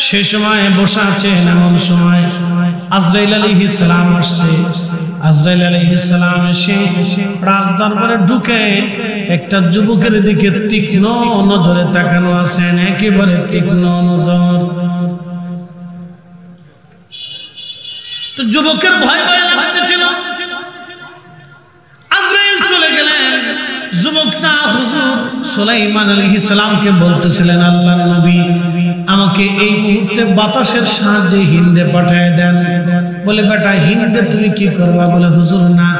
সেই সময় বসে আছেন, এমন সময় আজরাইল আলাইহিস সালাম আসছে। আজরাইল আলাইহিস সালাম এসে রাজদরবারে ঢুকে একটা যুবকের দিকে তীক্ষ্ণ নজরে তাকানো আছেন, একেবারে তীক্ষ্ণ নজর। তো যুবকের ভয় ভয় লাগতেছিল। আজরাইল চলে গেলেন। যুবকটা হুজুর সুলাইমান আলাইহিস সালামকে বলতেছিলেন, আল্লাহর নবী আমাকে এই মুহূর্তে বাতাসের সাহায্যে হিন্দে পাঠিয়ে দেন। বলে বেটা হিন্দে তুমি কি করবা? বলে হুজুর না,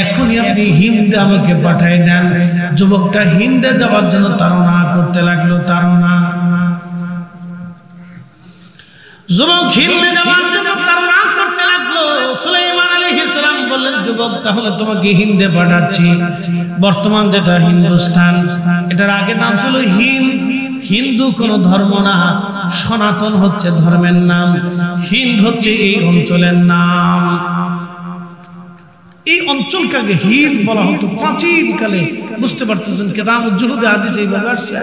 এখনই আপনি হিন্দে আমাকে পাঠিয়ে দেন। যুবকটা হিন্দে যাওয়ার জন্য তাড়না করতে লাগলো, তাড়না। যুবক হিন্দে যাওয়ার জন্য তাড়না করতে লাগলো। সুলাইমান আলাইহিস সালাম বললেন, যুবক তাহলে তোমাকে হিন্দে পাঠাচ্ছি। বর্তমান যেটা হিন্দুস্তান, এটার আগে নাম ছিল হিন্দ। হিন্দু কোনো ধর্ম না, সনাতন হচ্ছে ধর্মের নাম, হিন্দ হচ্ছে এই অঞ্চলের নাম। এই অঞ্চলকে আগে হিন্দ বলা হতো প্রাচীন কালে। বুঝতে পারতেছেন কিতাব জুহুদে হাদিস এইভাবে আসছে।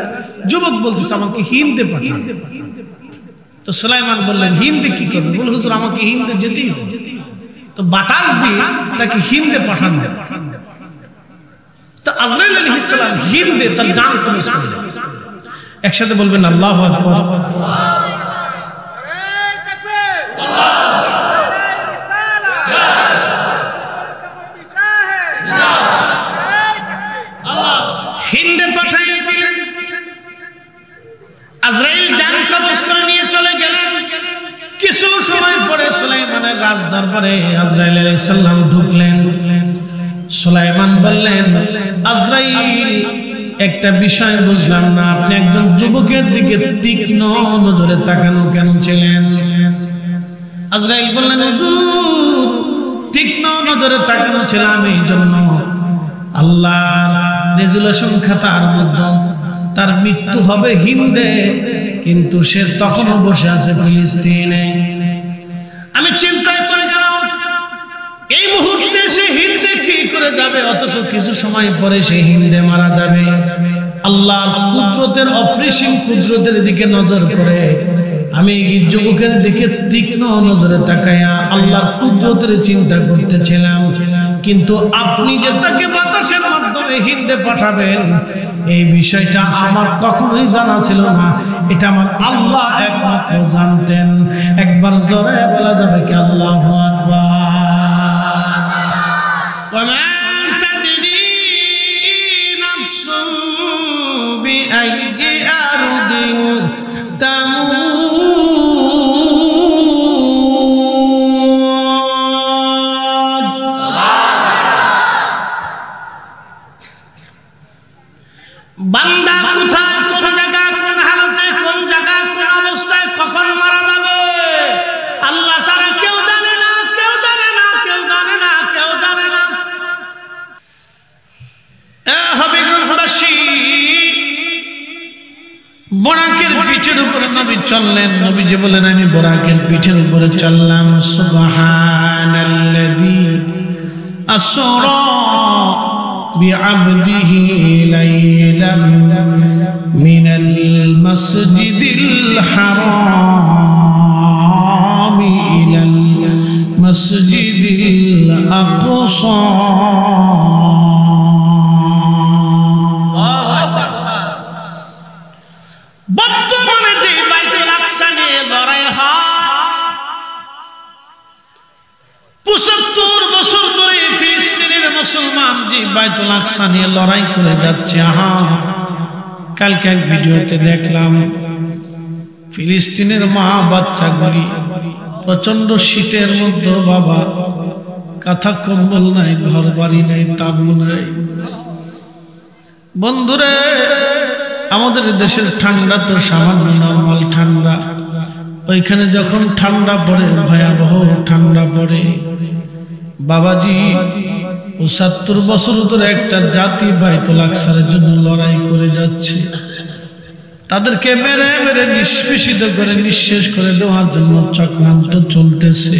যুবক বলতেছে আমাকে হিন্দে পাঠান। তো সুলাইমান বললেন হিন্দে কি করবে? বলে হুজুর আমাকে হিন্দে যেতেই হবে। তো বাতাস দিয়ে তাকে হিন্দে পাঠান দেবে। তো আজরাইল আলাইহিস সালাম হিন্দে তার জান কবজ করলেন। একসাথে বলবেন আল্লাহু আকবার। হিন্দে পাঠিয়ে দিলেন। আজরাইল জান কবজ করে নিয়ে চলে গেলেন। কিছু সময় পরে সুলাইমানের রাজদরবারে আজরাইল আলাইহিস সালাম ঢুকলেন। সুলাইমান বললেন, আজরাইল একটা বিষয় বুঝলাম না, আপনি একজন যুবকের দিকে তীক্ষ্ণ নজরে তাকানো কেন ছিলেন? আজরাইল বললেন, হুজুর তীক্ষ্ণ নজরে তাকানো ছিলাম এই জন্য, আল্লাহর রেজুলেশন খাতার মধ্যে তার মৃত্যু হবে হিন্দে, কিন্তু সে তখনও বসে আছে ফিলিস্তিনে। আমি চিন্তায় পড়ে গেলাম, এই মুহূর্তে সে হিন্দে কি করে যাবে, অথচ কিছু সময় পরে সে হিন্দে মারা যাবে। আল্লাহর কুদরতের অপরিসীম কুদরতের দিকে নজর করে আমি এই যুবকের দিকে তীক্ষ্ণ নজরে তাকায়া আল্লাহর কুদরতের চিন্তা করতেছিলাম। কিন্তু আপনি যে তাকে বাতাসের মাধ্যমে হিন্দে পাঠাবেন, এই বিষয়টা আমার কখনোই জানা ছিল না। এটা আমার আল্লাহ একমাত্র জানতেন। একবার জোরে বলা যাবে কি আল্লাহু আকবার। وما تدري نفس بأي أرض تموت বান্দা কোথায়, কোন জায়গা, কোন হালতে, কোন জায়গা, কোন অবস্থায়, কখন মারা যাবে আল্লাহ ছাড়া কেউ জানে না, কেউ জানে না, কেউ জানে না, কেউ জানে না। হাবিবুল্লাহবাসী বোরাকের পিঠের উপরে নবী চললেন। নবীজি বলেন, আমি বোরাকের পিঠের উপরে চললাম। সুবহানাল্লাযী আসরা بعبده ليلا من المسجد الحرام إلى المسجد الأقصى বর্তমানে যে বাইতুল আকসা নিয়ে লড়াই হয়, ৭৫ বছর ধরে ফিলিস্তিনের মুসলমান যে বাইতুল আকসা নিয়ে লড়াই করে যাচ্ছে। কালকে এক ভিডিওতে দেখলাম ফিলিস্তিনের মা বাচ্চাগুলি প্রচন্ড শীতের মধ্যে, বাবা কাঁথা কম্বল নাই, ঘর বাড়ি নাই, তাবু নাই। বন্ধুরে, আমাদের দেশের ঠান্ডা তো সামান্য নরমাল ঠান্ডা, ওইখানে যখন ঠান্ডা পড়ে ভয়াবহ ঠান্ডা পড়ে। বাবাজি ৭৫ বছর ধরে একটা জাতি বাইতুল আকসার জন্য লড়াই করে যাচ্ছে। তাদেরকে মেরে মেরে নিষ্পেষিত করে নিঃশেষ করে দেওয়ার জন্য চক্রান্ত চলতেছে।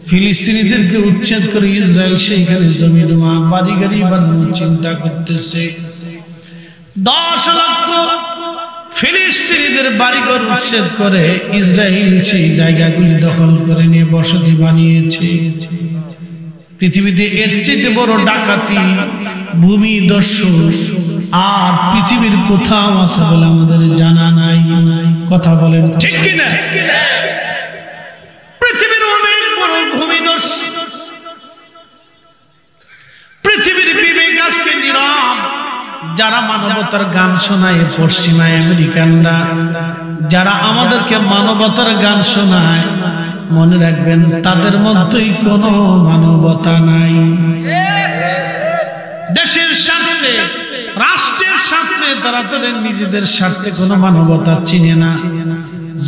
ফিলিস্তিনিদেরকে উচ্ছেদ করে ইসরায়েল সেইখানে জমি জমা বাড়ি গাড়ি বানানোর চিন্তা করতেছে। ১০ লক্ষ ফিলিস্তিনিদের বাড়িঘর উচ্ছেদ করে ইসরায়েল সেই জায়গাগুলি দখল করে নিয়ে বসতি বানিয়েছে। পৃথিবীতে এর চেয়ে বড় ডাকাতি, ভূমি দস্যু আর পৃথিবীর কোথাও আছে বলে আমাদের জানা নাই। কথা বলেন ঠিক কিনা? পৃথিবীর অনেক বড় ভূমি দস্যু, পৃথিবীর বিবেক আজকে নীরব। যারা মানবতার গান শোনায় পশ্চিমা আমেরিকানরা, যারা আমাদেরকে মানবতার গান শোনায়, মনে রাখবেন তাদের মধ্যেই কোনো মানবতা নাই। দেশের স্বার্থে, রাষ্ট্রের স্বার্থে তারা তাদের নিজেদের স্বার্থে কোনো মানবতা চিনে না।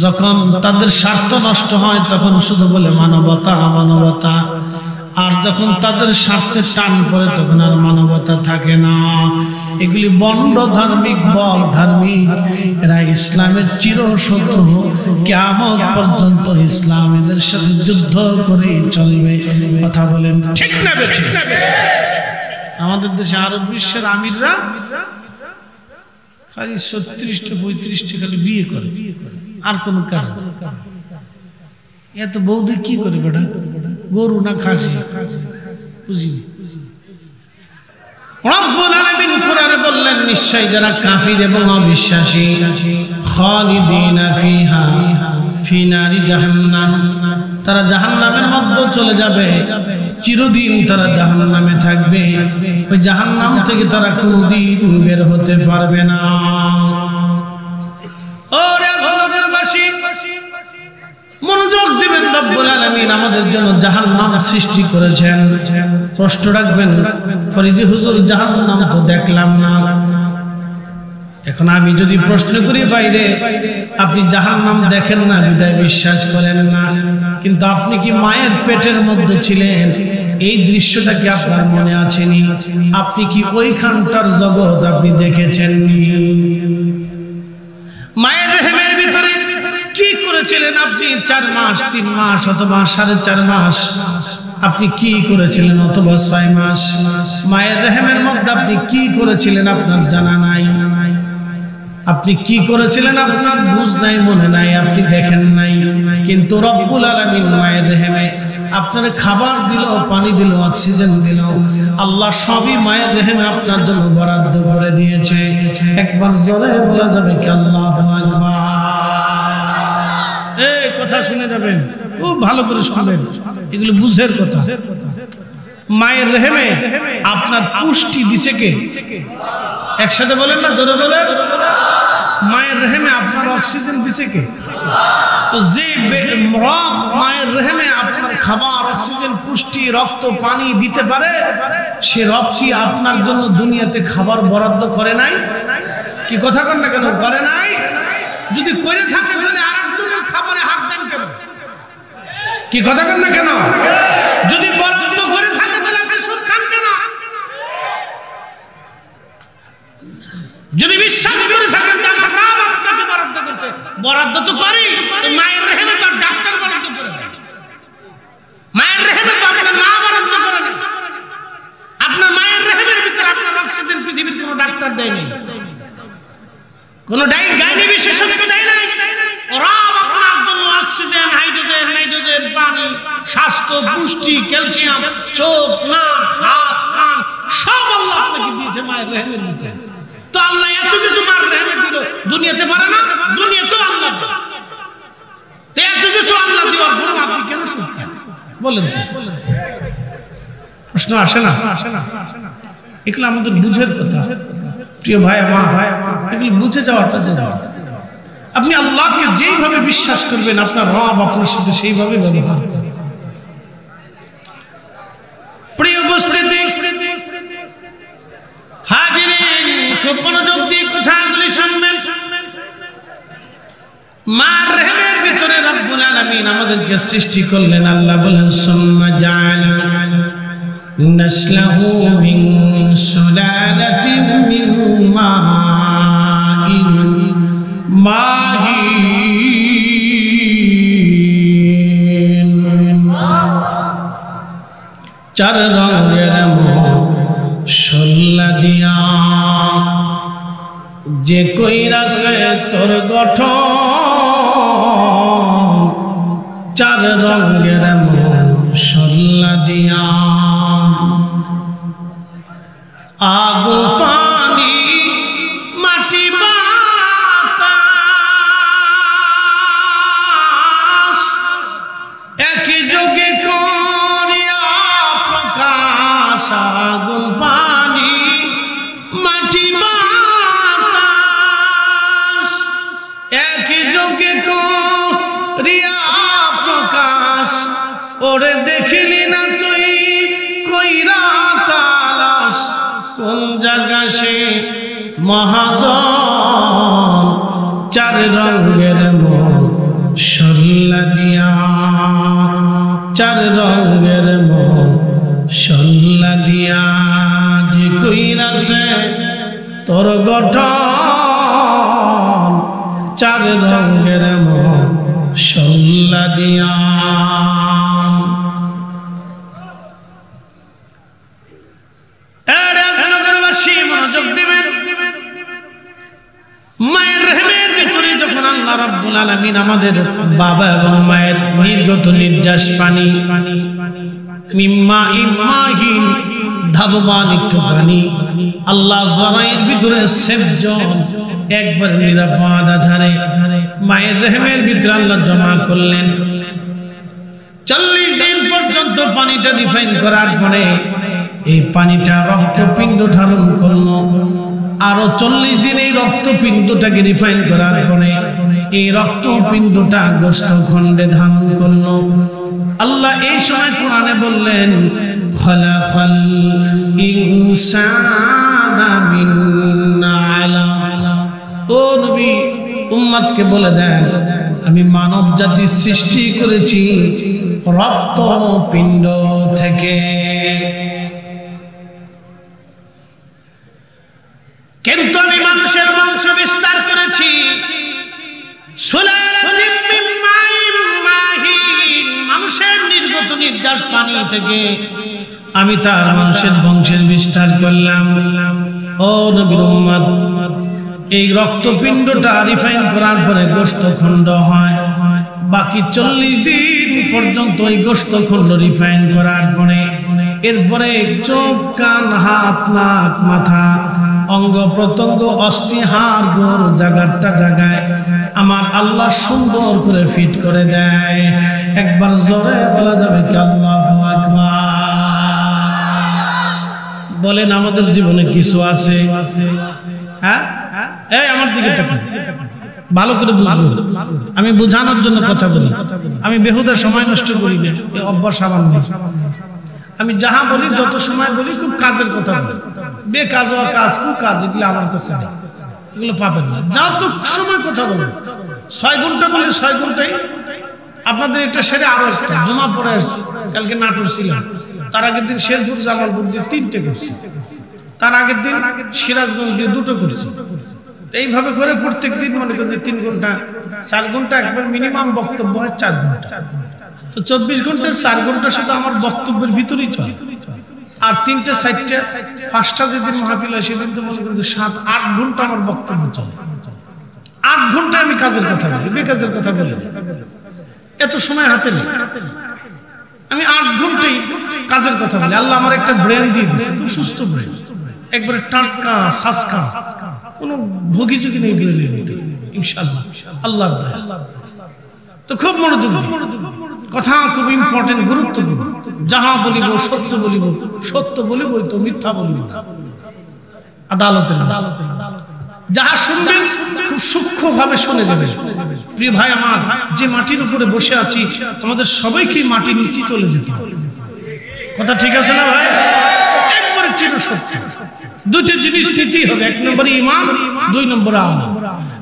যখন তাদের স্বার্থ নষ্ট হয় তখন শুধু বলে মানবতা মানবতা, আর যখন তাদের স্বার্থে টান পড়ে তখন আর মানবতা থাকে না। এগুলি বন্ড ধার্মিক, বল ধার্মিক, এরা ইসলামের চিরশত্রু। কিয়ামত পর্যন্ত ইসলাম এদের সাথে যুদ্ধ করেই চলবে। কথা বলেন ঠিক না বেঠিক? আমাদের দেশে আরব বিশ্বের আমিররা খালি 36টা 35টা খালি বিয়ে করে, আর কোন কাজ নেই। এত বৌদি কি করে বেটা? গরু না খাসি বুঝিনি। রব্বুল আলামিন কোরআনে বললেন, নিশ্চয়ই যারা কাফির এবং অবিশ্বাসী, খালিদিনা ফিহা ফি নারি জাহান্নাম, তারা জাহান্নামের মধ্যে চলে যাবে, চিরদিন তারা জাহান্নামে থাকবে। ওই জাহান্নাম থেকে তারা কোনোদিন বের হতে পারবে না। মনোযোগ দিবেন, রব্বুল আলামিন আমাদের জন্য জাহান্নাম সৃষ্টি করেছেন। প্রশ্ন রাখবেন, ফরিদি হুজুর জাহান্নাম তো দেখলাম না। এখন আমি যদি প্রশ্ন করি বাইরে, আপনি জাহান্নাম দেখেন না বিদায় বিশ্বাস করেন না, কিন্তু আপনি কি মায়ের পেটের মধ্যে ছিলেন? এই দৃশ্যটা কি আপনার মনে আসেনি? আপনি কি ওইখানটার জগৎ আপনি দেখেছেননি? মায়ের রেহেমের ভিতরে কি করেছিলেন আপনি 4 মাস 3 মাস অথবা 4.5 মাস? আপনি কি করেছিলেন? অথবা 6 মাস মায়ের রেহেমের মধ্যে আপনি কি করেছিলেন আপনার জানা নাই। আপনি কি করেছিলেন আপনার বুঝ নাই, মনে নাই, আপনি দেখেন নাই। কিন্তু রব্বুল আলামিন মায়ের রেহেমে আপনার খাবার দিল, পানি দিল, অক্সিজেন দিল, আল্লাহ সবই মায়ের রেহেমে আপনার জন্য বরাদ্দ করে দিয়েছে। একবার জোরে বলা যাবে কি আল্লাহু আকবার? এই কথা শুনে যাবেন, খুব ভালো করে শুনবেন, এগুলো বুঝের কথা। মায়ের রেহেমে আপনার পুষ্টি দিছে কে? একসাথে বলেন না, জোরে বলেন। মায়ের রেহেমে আপনার অক্সিজেন দিছে কে? তো যে রব মায়ের রেহেমে আপনার খাবার, অক্সিজেন, পুষ্টি, রক্ত, পানি দিতে পারে, সে রব কি আপনার জন্য দুনিয়াতে খাবার বরাদ্দ করে নাই? কি কথা কন না কেন? করে নাই। যদি করে থাকে তাহলে আরেকজনের খাবারে হাত দেন কেন? কি কথা কন না কেন? যদি বরাদ্দ করে থাকে তাহলে আপনি সুদ খান কেন? যদি বিশ্বাস করে থাকেন যে আমার রব আপনাকে বরাদ্দ করছে, বরাদ্দ তো করি, মায়ের রেহেমে তো ডাক্তার বরাদ্দ করে না, মায়ের রেহেমে তো আপনার মা বরাদ্দ করে না। আপনার মায়ের রেহেমের ভিতরে আপনার অক্সিজেন পৃথিবীর কোনো ডাক্তার দেয় নাই, কোনো গাইনি বিশেষজ্ঞ দেয় নাই। রব আপনার জন্য অক্সিজেন, হাইড্রোজেন, নাইট্রোজেন, পানি, স্বাস্থ্য, পুষ্টি, ক্যালসিয়াম, চোখ, নাক, হাত, কান সব আল্লাহ আপনাকে দিয়েছে মায়ের রেহেমের ভিতরে। তো আল্লাহ এত কিছু মায়ের রেহেমে দিল, দুনিয়াতে পারে না? দুনিয়াতেও আল্লাহ দেয়। তো এত কিছু আল্লাহ দেওয়ার পর আপনি কেন সুদ খান? বলেন তো, প্রশ্ন আসে না? এগুলো আমাদের বুঝের কথা, প্রিয় ভাই আমার, এগুলো বুঝে যাওয়াটা জরুরি। আপনি আল্লাহকে যেইভাবে বিশ্বাস করবেন, আপনার রব আপনার সাথে সেইভাবে ব্যবহার করবে। প্রিয় উপস্থিতি, হাজিরিন, খুব মনোযোগ দিয়ে কথাগুলি শুনবেন। মার রেহেমের ভিতরে রব্বুল আলামিন আমাদেরকে সৃষ্টি করলেন। আল্লাহ বলেন, সুম্মা জাআলা নাসলাহু মিন সুলালাতিন মিন মাইন মাহিন। 4 রঙের মশলা দিয়া যে কইরাছে তোর গঠন চার রঙের মশলা দিয়া আগুন পানি মাটি বাতাস একই যোগে করিয়া প্রকাশ আগুন পানি মাটি বাতাস একই যোগে করিয়া প্রকাশ ওরে দেখিলি না তুই কইরা তালাশ কোন জায়গা সে মহাজন চার রঙের মশলা দিয়া চার রঙের মশলা দিয়া যে কইরাছে তোর গঠন চার রঙের মশলা দিয়া মনোযোগ দিবেন মায়ের রহমের ভিতরে যখন আল্লাহ রাব্বুল আলামিন আমাদের বাবা এবং মায়ের নির্গত নির্যাস পানি মিম্মা ইম্মাহিন ধাবমান একটু পানি আল্লাহ জরায়ের ভিতরে সেবজন একবার নিরাপদ আধারে মায়ের রহমের ভিতরে আল্লাহ জমা করলেন 40 দিন পর্যন্ত পানিটা রিফাইন করার পরে এই পানিটা রক্তপিণ্ড ধারণ করলো আরো 40 দিন এই রক্তপিণ্ডটাকে রিফাইন করার পরে এই রক্তপিণ্ডটা গোশত খণ্ডে ধারণ করলো আল্লাহ এই সময় কোরআনে বললেন খালাকাল ইনসানা মিন আলাক ও নবী উম্মতকে বলে দেন আমি মানব জাতি সৃষ্টি করেছি রক্তপিণ্ড থেকে কিন্তু আমি মানুষের বংশ বিস্তার করেছি মানুষের নির্গত নির্যাস পানি থেকে আমি তার মানুষের বংশের বিস্তার করলাম ও নবীর উম্মত এই রক্তপিণ্ডটা রিফাইন করার পরে গোশতখণ্ড হয় বাকি 40 দিন পর্যন্ত এই গোশতখণ্ড রিফাইন করার পরে এরপরে চোখ কান হাত নাক মাথা অঙ্গ প্রত্যঙ্গ অস্থি হাড় গোড় জায়গাটা জায়গায় আমার আল্লাহ সুন্দর করে ফিট করে দেয় একবার জোরে বলা যাবে কি আল্লাহু আকবার বলেন আমাদের জীবনে কিছু আছে হ্যাঁ এই আমার দিকে তাকান ভালো করে বুঝুন আমি বোঝানোর জন্য কথা বলি আমি বেহুদা সময় নষ্ট করি না এই অভ্যাস আমার নেই আমি যাহা বলি যত সময় বলি খুব কাজের কথা বলি বেকাজ হওয়া কাজ কুকাজ এগুলো আমার কাছে নেই এগুলো পাবেন না যত সময় কথা বলবেন 6 ঘন্টা বলে 6 ঘন্টাই আপনাদের এটা সেরে আরো একটা জমা পড়ে আসছে কালকে নাটোর ছিলাম তার আগের দিন শেরপুর জামালপুর দিয়ে 3টে করছি তার আগের দিন সিরাজগঞ্জ দিয়ে 2টো করছি এইভাবে করে প্রত্যেক দিন মনে করেন যে 3 ঘন্টা 4 ঘন্টা একবার মিনিমাম বক্তব্য হয় 4 ঘন্টা তো 24 ঘন্টার 4 ঘন্টা শুধু আমার বক্তব্যের ভিতরেই চলে আর 3টে 4টে 5টা যেদিন মাহফিল হয় সেদিন তো মনে করেন যে 7-8 ঘন্টা আমার বক্তব্য চলে 8 ঘন্টা আমি কাজের কথা বলি বেকাজের কথা বলি না এত সময় হাতে নেই আমি 8 ঘন্টাই কাজের কথা বলি আল্লাহ আমার একটা ব্রেন দিয়ে দিয়েছে খুব সুস্থ ব্রেন একবারে টাটকা সাসকা কোনো ভোগীযোগী নেই ব্রেনের ভিতরে ইনশাআল্লাহ আল্লাহর দয়া তো খুব মনোযোগ দিই কথা খুব ইম্পর্টেন্ট গুরুত্বপূর্ণ যাহা বলিব সত্য বলিবই তো মিথ্যা বলিব না আদালতের যাহা শুনবেন খুব সূক্ষ্মভাবে শুনে যাবেন প্রিয় ভাই আমার যে মাটির উপরে বসে আছি আমাদের সবাইকে মাটির নিচে চলে যেতে হবে কথা ঠিক আছে না ভাই একবারে চিরসত্য দুটো জিনিস নিতেই হবে 1 নম্বরে ঈমান 2 নম্বরে আমল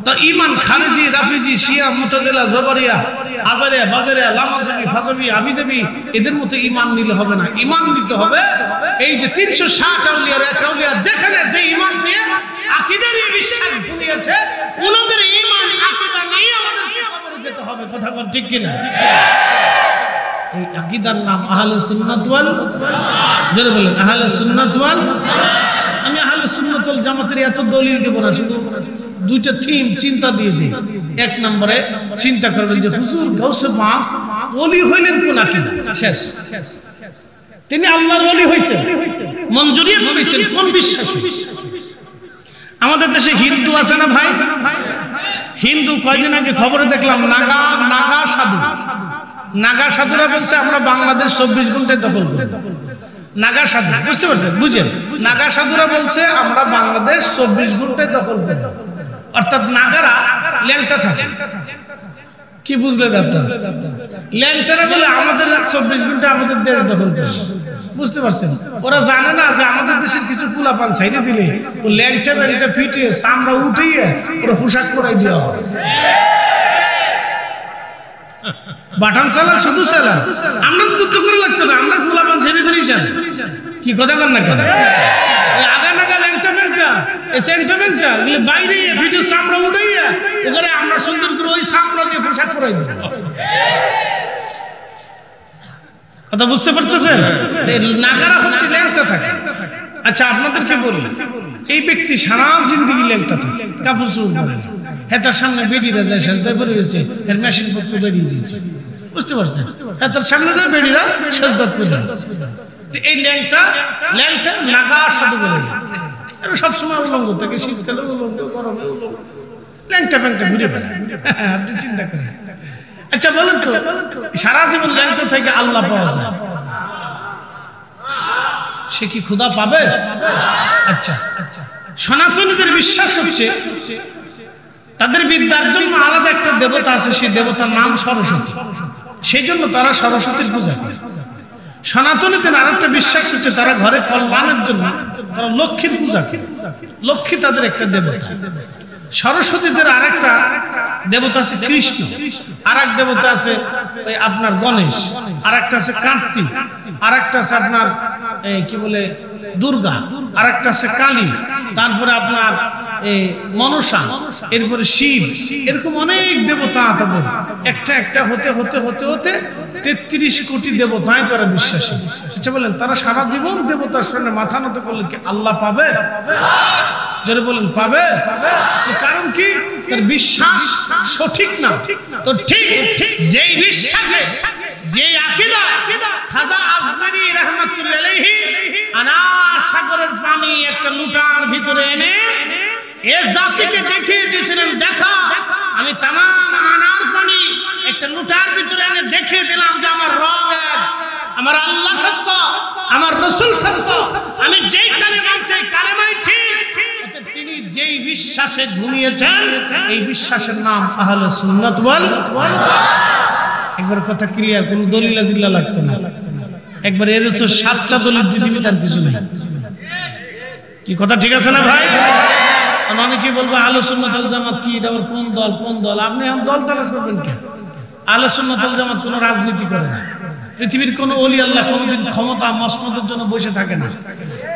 তা ঈমান খারিজি রাফিজি শিয়া মুতাজিলা জবরিয়া আজারিয়া বাজারিয়া লামাজাবি ফাজাবি আবিদাবি এদের মতো ঈমান নিলে হবে না ঈমান নিতে হবে এই যে 360 আউলিয়ার এক আউলিয়া যেখানে যে ঈমান নিয়ে আকীদা নিয়ে বিশ্বাস বুনিয়েছে ওনাদের ঈমান আকীদা নিয়ে আমাদের কবরে যেতে হবে কথা বল ঠিক কি না এই আকীদার নাম আহলুস সুন্নাত ওয়াল জোরে বলেন আহলুস সুন্নাত ওয়াল আমি আহলুস সুন্নাত ওয়াল জামাতের এত দলিল দেব না শুধু দুইটা থিম চিন্তা দিয়েছি। এক নম্বরে চিন্তা করবেন যে হুজুর গাউসে পাক ওলি হইলেন কোন আকীদা? শেষ। তিনি আল্লাহর ওলি হইছেন, মঞ্জুরিয়ত পেয়েছেন কোন বিশ্বাসে? আমাদের দেশে হিন্দু আছে না ভাই? হিন্দু কয়দিন আগে খবরে দেখলাম নাগা সাধুরা বলছে আমরা বাংলাদেশ 24 ঘন্টায় দখল করব। নাগা সাধু, বুঝতে পারছেন? বুঝেন, নাগা সাধুরা বলছে আমরা বাংলাদেশ 24 ঘন্টায় দখল করব। অর্থাৎ নাগারা ল্যাংটা থাকে। কি বুঝলেন আপনারা? ল্যাংটারা বলে আমাদের 24 ঘন্টা আমাদের দেশ দখল করবে। বুঝতে পারছেন? ওরা জানে না যে আমাদের দেশের কিছু কুলাপান ছাইড়ে দিলে ও ল্যাংটা ফিটিয়ে চামড়া উঠিয়ে ওরা পোশাক পরাই দেওয়া হবে। বাটাম চালা শুধু চালা, আমরা যুদ্ধ করে লাগতো না, আমরা কুলাপান ছেড়ে দিলেই চান। কি কথা কর না কেন? আগা নাগা ল্যাংটা বাইরে ভিডিও চামড়া উঠাইয়া ওখানে আমরা সুন্দর করে ওই চামড়া দিয়ে পোশাক পরাই দিব। কথা বুঝতে পারতেছেন? নাগারা হচ্ছে ল্যাংটা থাকে। আচ্ছা আপনাদেরকে বলি, এই ব্যক্তি সারা জিন্দগি ল্যাংটা থাকে, কাপড় চোপড় পরে না, হেতার সামনে বেডিরা যায় সেজদায় পড়ে রয়েছে, এর মেশিন পত্র বেরিয়ে দিয়েছে। বুঝতে পারছেন? হেতার সামনে যায় বেডিরা সেজদাত পড়ে রয়েছে। এই ল্যাংটা নাগা সাধু বলে যায়। এরা সবসময় উলঙ্গ থাকে, শীতকালে উলঙ্গ, গরমে উলঙ্গ, ল্যাংটা ফ্যাংটা ঘুরে বেড়ায়। আপনি চিন্তা করেন। আচ্ছা বলেন তো, সারা জীবন ল্যাংটা থেকে আল্লাহ পাওয়া যায়, সে কি ক্ষুধা পাবে? আচ্ছা, সনাতনীদের বিশ্বাস হচ্ছে তাদের বিদ্যার জন্য আলাদা একটা দেবতা আছে, সেই দেবতার নাম সরস্বতী। সেই জন্য তারা সরস্বতীর পূজা করে। সনাতনীদের আর একটা বিশ্বাস হচ্ছে তারা ঘরে কল্যাণের জন্য তারা লক্ষ্মীর পূজা করে। লক্ষ্মী তাদের একটা দেবতা। সরস্বতীদের আর একটা দেবতা আছে কৃষ্ণ, আর এক দেবতা আছে ওই আপনার গণেশ, আর একটা আছে কার্তিক, আর একটা আছে আপনার কি বলে দুর্গা, আর একটা আছে কালী, তারপরে আপনার মনসা, এরপরে শিব। এরকম অনেক দেবতা তাদের, একটা হতে হতে হতে হতে 33 কোটি দেবতায় তারা বিশ্বাসী। আচ্ছা বলেন, তারা সারা জীবন দেবতার সামনে মাথা নত করলে কি আল্লাহ পাবে? যারা বলেন পাবে। কারণ কি? তার বিশ্বাস সঠিক না। তো ঠিক যেই বিশ্বাসে, যেই আকীদা খাজা আজমেরী রাহমাতুল্লাহ আলাইহি আনার সাগরের পানি একটা লুটার ভিতরে এনে এ জাতিকে দেখিয়ে দিয়েছিলেন, দেখা আমি তামাম আনার পানি একটা লুটার ভিতরে এনে দেখিয়ে দিলাম যে আমার রব এক, আমার আল্লাহ সত্য, আমার রাসূল সত্য, আমি যেই কালেমা সেই কালেমাই ঠিক। তিনি যেই বিশ্বাসে ঘুমিয়েছেন এই বিশ্বাসের নাম আহলে সুন্নাত ওয়াল জামাত। একবার কথা ক্লিয়ার, কোন দলিল দিল্লা লাগতো না। একবার এর হচ্ছে 7টা দলিল পৃথিবীতে আর কিছু নেই। কি কথা ঠিক আছে না ভাই? অনেকে বলবো আহলে সুন্নাত ওয়াল জামাত কি, এটা আবার কোন দল? আপনি এখন দল তালাশ করবেন কেন? আহলে সুন্নাত ওয়াল জামাত কোনো রাজনীতি করে না। পৃথিবীর কোনো ওলি আল্লাহ কোনোদিন ক্ষমতা মসনদের জন্য বসে থাকে না।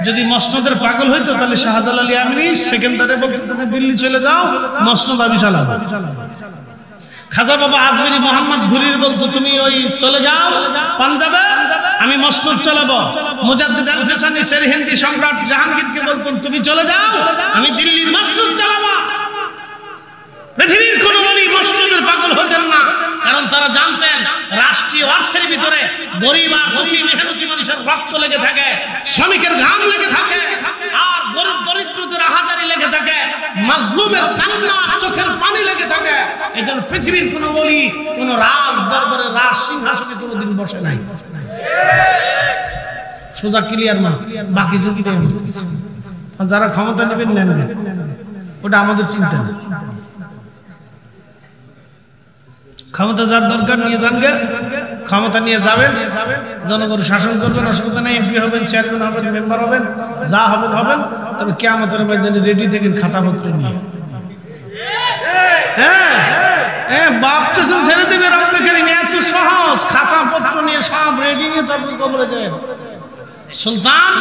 যদি মসনদের পাগল হইতো তাহলে শাহজালাল আলী আমিনী সেকেন্ডারে বলতো তুমি দিল্লি চলে যাও, মসনদ আমি চালাবো। খাজা বাবা আজমেরী মোহাম্মদ ঘুরির বলতো তুমি ওই চলে যাও পাঞ্জাবে, আমি মসনদ চালাবো। মুজাদ্দিদ আল ফিসানি সেরহিন্দি সম্রাট জাহাঙ্গীরকে বলতেন তুমি চলে যাও, আমি দিল্লির মসনদ চালাবো। পৃথিবীর কোন ওলি মসনদের পাগল হতেন না, কারণ তারা জানতেন রাষ্ট্রীয় অর্থের ভিতরে গরিব আর দুঃখী মেহনতি মানুষের রক্ত লেগে থাকে, শ্রমিকের ঘাম লেগে থাকে, আর গরিব দরিদ্রদের আহাজারি লেগে থাকে, মাজলুমের কান্না চোখের পানি লেগে থাকে। এজন্য পৃথিবীর কোন ওলি কোন রাজ দরবারে রাজ সিংহাসনে কোনোদিন বসে নাই। সোজা ক্লিয়ার মা, বাকি ঝুঁকিটাই আমার কাছে। যারা ক্ষমতা নেবেন নেন, ওটা আমাদের চিন্তা নেই। ক্ষমতা যার দরকার নিয়ে যান গে, ক্ষমতা নিয়ে যাবেন, জনগণ শাসন করবেন, অসুবিধা নেই। এমপি হবেন, চেয়ারম্যান হবেন, মেম্বার হবেন, যা হবেন। তবে কিয়ামতের ময়দানে রেডি থাকেন খাতাপত্র নিয়ে। হ্যাঁ ভাবতেছেন ছেড়ে দেবে রব্বে কারীম, এত সহজ? খাতাপত্র নিয়ে সব রেডি নিয়ে তারপর কবরে যায়। সুলতান,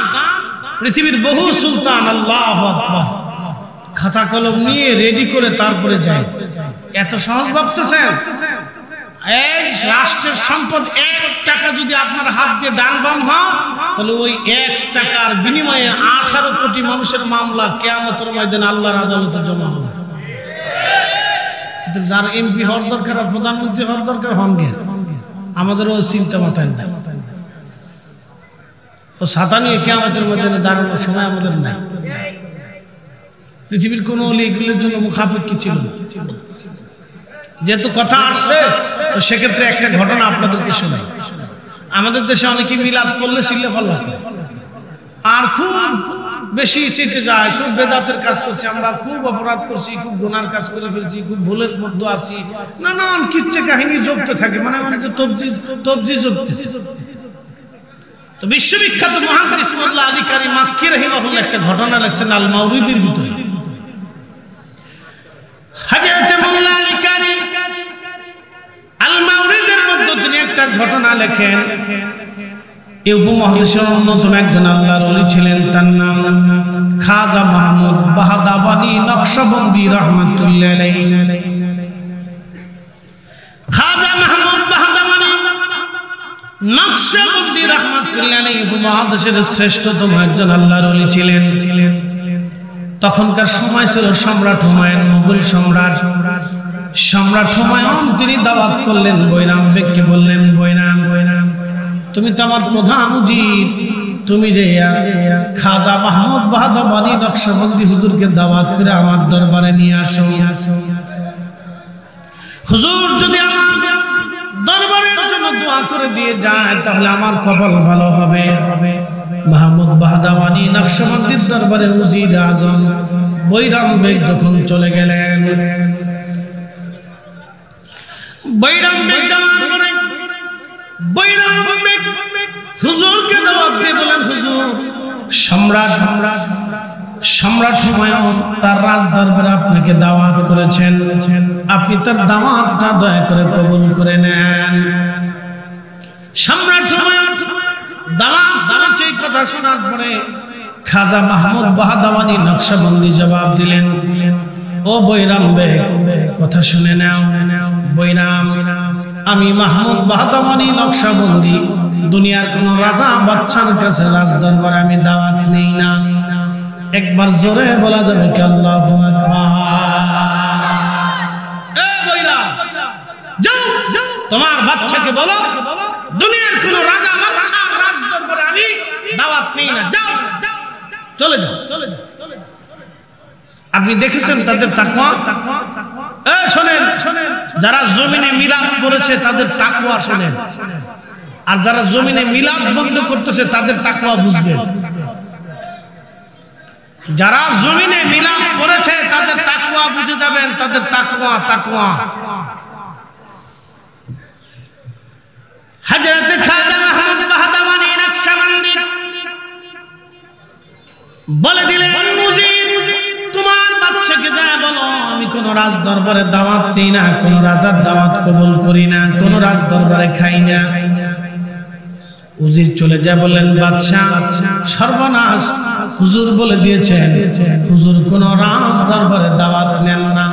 পৃথিবীর বহু সুলতান আল্লাহু আকবার খাতা কলম নিয়ে রেডি করে তারপরে যায়। এত সহজ ভাবতেছেন? এই রাষ্ট্রের সম্পদ 1 টাকা যদি আপনার হাত দিয়ে ডান বাম হয়, তাহলে ওই 1 টাকার বিনিময়ে 18 কোটি মানুষের মামলা কিয়ামতের ময়দানে আল্লাহর আদালতে জমা হবে। যার এমপি হওয়ার দরকার আর প্রধানমন্ত্রী হওয়ার দরকার হন গে, আমাদেরও চিন্তা মাথায় নাই। ও ছাতা নিয়ে কিয়ামতের মধ্যে দাঁড়ানোর সময় আমাদের নাই। পৃথিবীর কোন ওলি এগুলোর জন্য মুখাপেক্ষী ছিল না। যেহেতু কথা আসছে তো সেক্ষেত্রে একটা ঘটনা আপনাদেরকে শোনাই। আমাদের দেশে অনেকে মিলাদ পড়লে সিল্লে ফল্লা করে আর খুব বেশি চেতে যায়, খুব বেদাতের কাজ করছে, আমরা খুব অপরাধ করছি, খুব গুনার কাজ করে ফেলছি, খুব ভুলের মধ্যে আছি, নানান কিচ্ছা কাহিনী জপতে থাকে, মানে যে তবজি জপতেছে। তো বিশ্ববিখ্যাত মুহাদ্দিস মোল্লা আলী কারি মাক্কি রাহিমাহুল্লাহ একটা ঘটনা লিখছেন আল মাওরিদির ভিতরে। হযরত মোল্লা আলী কারি আল মাওরিদের মধ্যে তিনি একটা ঘটনা লেখেন। এই উপমহাদেশের অন্যতম একজন আল্লাহর ওলি ছিলেন, তার নাম খাজা মাহমুদ বাহাদাবানি নকশবন্দি রাহমাতুল্লাহ আলাইহি। খাজা মাহমুদ বাহাদাবানি নকশবন্দি রাহমাতুল্লাহ আলাইহি উপমহাদেশের শ্রেষ্ঠতম একজন আল্লাহর ওলি ছিলেন। তখনকার সময় ছিল সম্রাট হুমায়ুন, মুঘল সম্রাট হুমায়ুন। তিনি দাওয়াত করলেন বৈরাম বেগকে, বললেন বৈরাম তুমি তো আমার প্রধান উজির, তুমি যে খাজা মাহমুদ বাহাদাবানি নকশবন্দি হুজুরকে দাওয়াত করে আমার দরবারে নিয়ে আসো। হুজুর যদি আমার দরবারের জন্য দোয়া করে দিয়ে যায় তাহলে আমার কপাল ভালো হবে। মাহমুদ বাহাদাবানি নকশবন্দির দরবারে উজির আজম বৈরাম বেগ যখন চলে গেলেন, বৈরাম বেগ যাওয়ার পরে বৈরাম বেগ হুজুরকে দাওয়াত দিয়ে বলেন, হুজুর সম্রাট হুমায়ুন তার রাজ দরবারে আপনাকে দাওয়াত করেছেন, আপনি তার দাওয়াতটা দয়া করে কবুল করে নেন। সম্রাট হুমায়ুন দাওয়াত করেছে, এই কথা শোনার পরে খাজা মাহমুদ বাহাদাবানি নকশবন্দি জবাব দিলেন, ও বৈরাম বেগ কথা শুনে নাও। বৈরাম, আমি মাহমুদ বাহাদাবানি নকশবন্দি দুনিয়ার কোন রাজা বাদশার কাছে রাজ দরবারে আমি দাওয়াত নেই না। একবার জোরে বলা যাবে কি আল্লাহু আকবার? এ বৈরাম, যাও তোমার বাচ্চাকে বলো দুনিয়ার কোন রাজা বাদশার রাজ দরবারে আমি দাওয়াত নেই না, যাও চলে যাও। আপনি দেখেছেন তাদের তাকওয়া? শোনেন, যারা জমিনে মিলাদ পড়েছে তাদের তাকওয়া শোনেন, আর যারা জমিনে মিলাদ বন্ধ করতেছে তাদের তাকওয়া বুঝবেন। যারা জমিনে মিলাদ পড়েছে তাদের তাকওয়া বুঝে যাবেন, তাদের তাকওয়া। হযরত খাজা মাহমুদ বাহাদাবানি নকশবন্দি বলে দিলেন, মুজিব তোমার বাচ্চাকে যা বলো আমি কোন রাজ দরবারে দাওয়াত নেই না, কোন রাজার দাওয়াত কবুল করি না, কোন রাজ দরবারে খাই না। উজির চলে যায়, বললেন বাদশা সর্বনাশ, হুজুর বলে দিয়েছেন হুজুর কোন রাজ দরবারে দাওয়াত নেন না,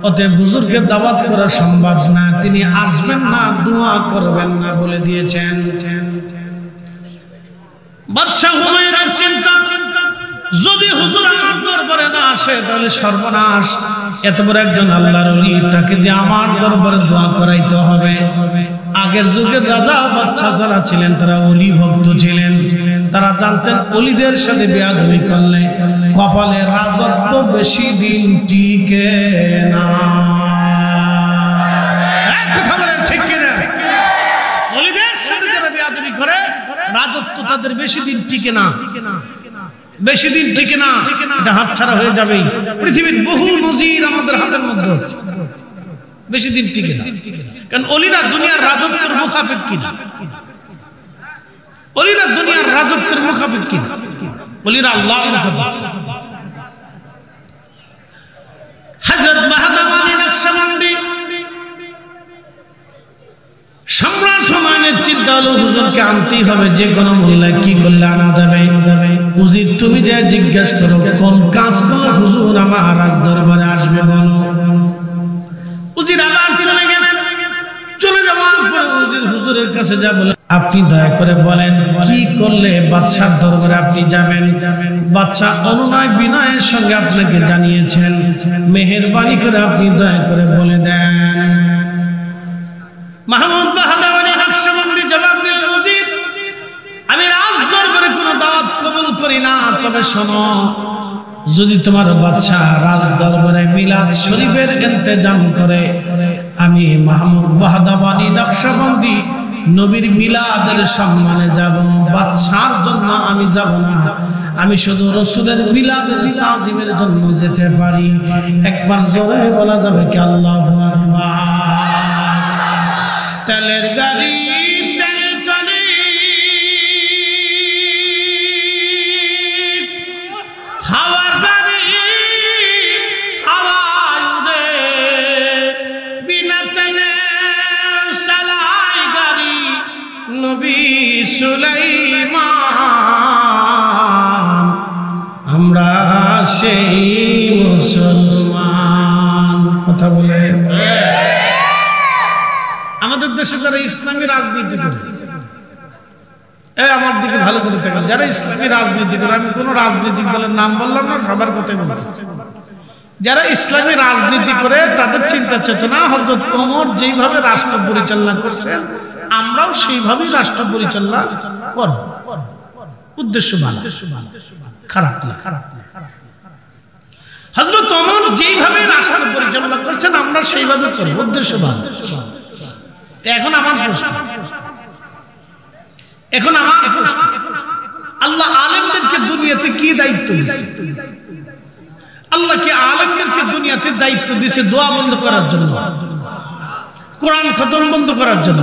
অতএব হুজুরকে দাওয়াত করা সম্ভব না, তিনি আসবেন না, দোয়া করবেন না বলে দিয়েছেন। বাদশা হুমায়ুনের চিন্তা, যদি হুজুর আমার দরবারে না আসে তাহলে সর্বনাশ, এত বড় একজন আল্লাহর ওলি, তাকে দিয়ে আমার দরবারে দোয়া করাইতে হবে। আগের যুগের রাজা বাদশা যারা ছিলেন তারা ওলি ভক্ত ছিলেন, তারা জানতেন ওলিদের সাথে বেয়াদবি করলে কপালে রাজত্ব বেশি দিন টিকে না। কথা বলেন ঠিক কিনা? ওলিদের সাথে যারা বেয়াদবি করে রাজত্ব তাদের বেশি দিন টিকে না, বেশি দিন টিকে না, এটা হাতছাড়া হয়ে যাবে। পৃথিবীর বহু নজির আমাদের হাতের মধ্যে আছে, বেশি দিন টিকে না। কারণ ওলিরা দুনিয়ার রাজত্বের মুখাপেক্ষী না, ওলিরা দুনিয়ার রাজত্বের মুখাপেক্ষী না, ওলিরা আল্লাহর মুখাপেক্ষী। হযরত বাহাদাবানি নকশবন্দি সম্রাট হুমায়ুনের চিন্তা হলো হুজুরকে আনতেই হবে, যে কোনো মূল্যে কি করলে আনা যাবে। উজির তুমি যে জিজ্ঞেস করো কোন কাজ করলে হুজুর আমার রাজ দরবারে আসবে বলো। উজির আবার চলে গেলেন, চলে যাওয়ার পরে উজির হুজুরের কাছে যা বলে, আপনি দয়া করে বলেন কি করলে বাদশার দরবারে আপনি যাবেন? বাদশা অনুনয় বিনয়ের সঙ্গে আপনাকে জানিয়েছেন, মেহেরবানি করে আপনি দয়া করে বলে দেন। মাহমুদ বাহাদাওয়ানি নকশবন্দি জবাব দিলেন, উজির, আমি রাজ দরবারে কোনো দাওয়াত কবুল করি না, তবে শোনো, যদি তোমার বাদশা রাজ দরবারে মিলাদ শরীফের ইন্তজাম করে, আমি মাহমুদ বাহাদাওয়ানি নকশবন্দি নবীর মিলাদের সম্মানে যাব, বাদশার জন্য আমি যাব না। আমি শুধু রাসূলের মিলাদের তাজিমের জন্য যেতে পারি। একবার জোরে বলা যাবে কি আল্লাহু আকবার? তেলের গাড়ি তেল চলে, হাওয়ার গাড়ি হাওয়ায় উড়ে, বিনা তেলে চালায় গাড়ি নবী সুলাইমান। আমরা সেই মুসলমান। কথা বলে আমাদের দেশে যারা ইসলামী রাজনীতি করে, আমার দিকে ভালো করে দেখেন, যারা ইসলামী রাজনীতি করে, আমি কোন রাজনৈতিক দলের নাম বললাম না, সবার কথাই বলতেছি। যারা ইসলামী রাজনীতি করে তাদের চিন্তা চেতনা হযরত ওমর যেইভাবে রাষ্ট্র পরিচালনা করছেন, আমরাও সেইভাবেই রাষ্ট্র পরিচালনা করব। উদ্দেশ্য ভালো, খারাপ না। হযরত ওমর যেইভাবে রাষ্ট্র পরিচালনা করছেন, আমরা সেইভাবে করব, উদ্দেশ্য ভালো। এখন আমার প্রশ্ন, আল্লাহ আলেমদেরকে দুনিয়াতে কি দায়িত্ব দিয়েছে? আল্লাহ কি আলেমদেরকে দুনিয়াতে দায়িত্ব দিয়েছে দোয়া বন্ধ করার জন্য, কোরআন খতম বন্ধ করার জন্য,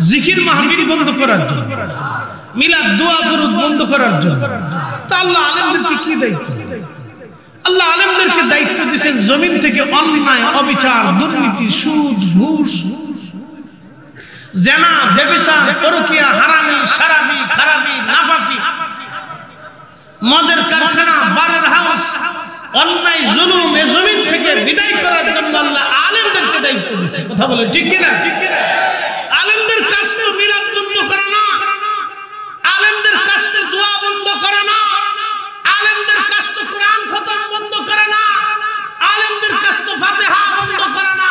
জিকির মাহফিল বন্ধ করার জন্য, মিলাদ দোয়া দরুদ বন্ধ করার জন্য? তা আল্লাহ আলেমদেরকে কি দায়িত্ব দিলেন? আল্লাহ আলেমদেরকে দায়িত্ব দিয়েছেন জমিন থেকে অন্যায়, অবিচার, দুর্নীতি, সুদ, ঘুষ, জেনা, ব্যভিচার, পরকিয়া, হারামি, শারাবি, খারাপি, নাফাকি, মদের কারখানা, বারের হাউস, অন্যায় জুলুম এ জমিন থেকে বিদায় করার জন্য আল্লাহ আলেমদেরকে দায়িত্ব দিয়েছে। কথা বলে ঠিক কিনা? আলেমদের কাজ তো মিলাদ বন্ধ করা না, আলেমদের কাজ তো দোয়া বন্ধ করা না, আলেমদের কাজ তো কোরআন খতম বন্ধ করা না, আলেমদের কাজ তো ফাতিহা বন্ধ করা না,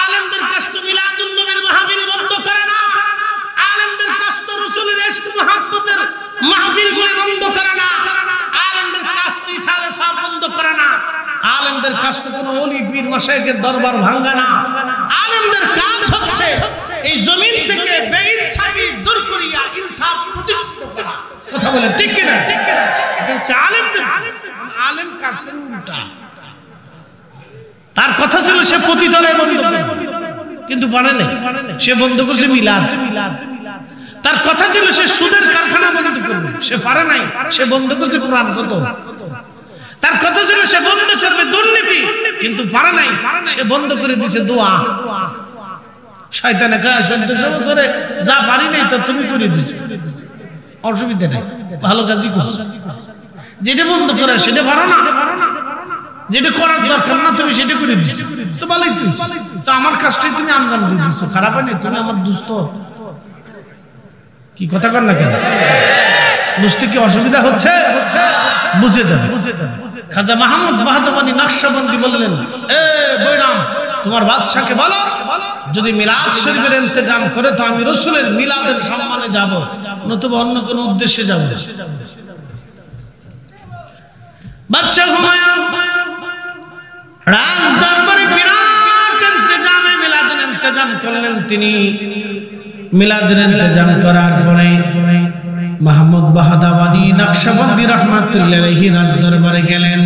আলেমদের কাজ তো মিলাদুন নবীর মাহফিল বন্ধ করা না, আলেমদের কাজ তো রাসূলের ইশক মুহাব্বতের মাহফিলগুলো বন্ধ করা না, আলেমদের কাজ তো ইসালে সব বন্ধ করা না, আলেমদের কাজ তো কোনো ওলি পীর মাশায়েখের দরবার ভাঙা না। আলেমদের কাজ হচ্ছে এই জমিন থেকে বেইনসাফি দূর করিয়া ইনসাফ প্রতিষ্ঠিত করা। কথা বলে ঠিক কি না? এটা হচ্ছে আলেমদের। আলেম কাজ করে উল্টা। তার কথা ছিল সে পতিতালয় বন্ধ করবে, কিন্তু পারে নাই, সে বন্ধ করছে মিলাদ। তার কথা ছিল সে সুদের কারখানা বন্ধ করবে, সে পারে নাই, সে বন্ধ করছে কোরআন খতম। তার কথা ছিল সে বন্ধ করবে দুর্নীতি, কিন্তু পারে নাই, সে বন্ধ করে দিয়েছে দোয়া। শয়তানে কয় ১৪০০ বছরে যা পারি নাই তা তুমি করে দিছো, অসুবিধা নাই, ভালো কাজই করছো। যেটা বন্ধ করে সেটা পারো না, যেটা করার দরকার না তুমি সেটা করে দিচ্ছ, তো ভালোই তুই। তো আমার কাজটাই তুমি আঞ্জাম দিয়ে দিচ্ছ, খারাপ হয়নি, তুমি আমার দুস্থ। কি কথা কর না কেন? বুঝতে কি অসুবিধা হচ্ছে? বুঝে যাবে। খাজা মাহমুদ বাহাদাওয়ানি নকশবন্দি বললেন, এ বৈরাম, তোমার বাদশাকে বলো যদি মিলাদ শরীফের ইন্তজাম করে তো আমি রাসূলের মিলাদের সম্মানে যাব, নতুবা অন্য কোনো উদ্দেশ্যে যাব। বাদশা হুমায়ুন রাজ দরবারে বিরাট ইন্তজামে মিলাদের ইন্তজাম করলেন। তিনি মিলাদের ইন্তজাম করার পরে মাহমুদ বাহাদাওয়ানি নকশবন্দি রাহমাতুল্লাহি আলাইহি রাজ দরবারে গেলেন।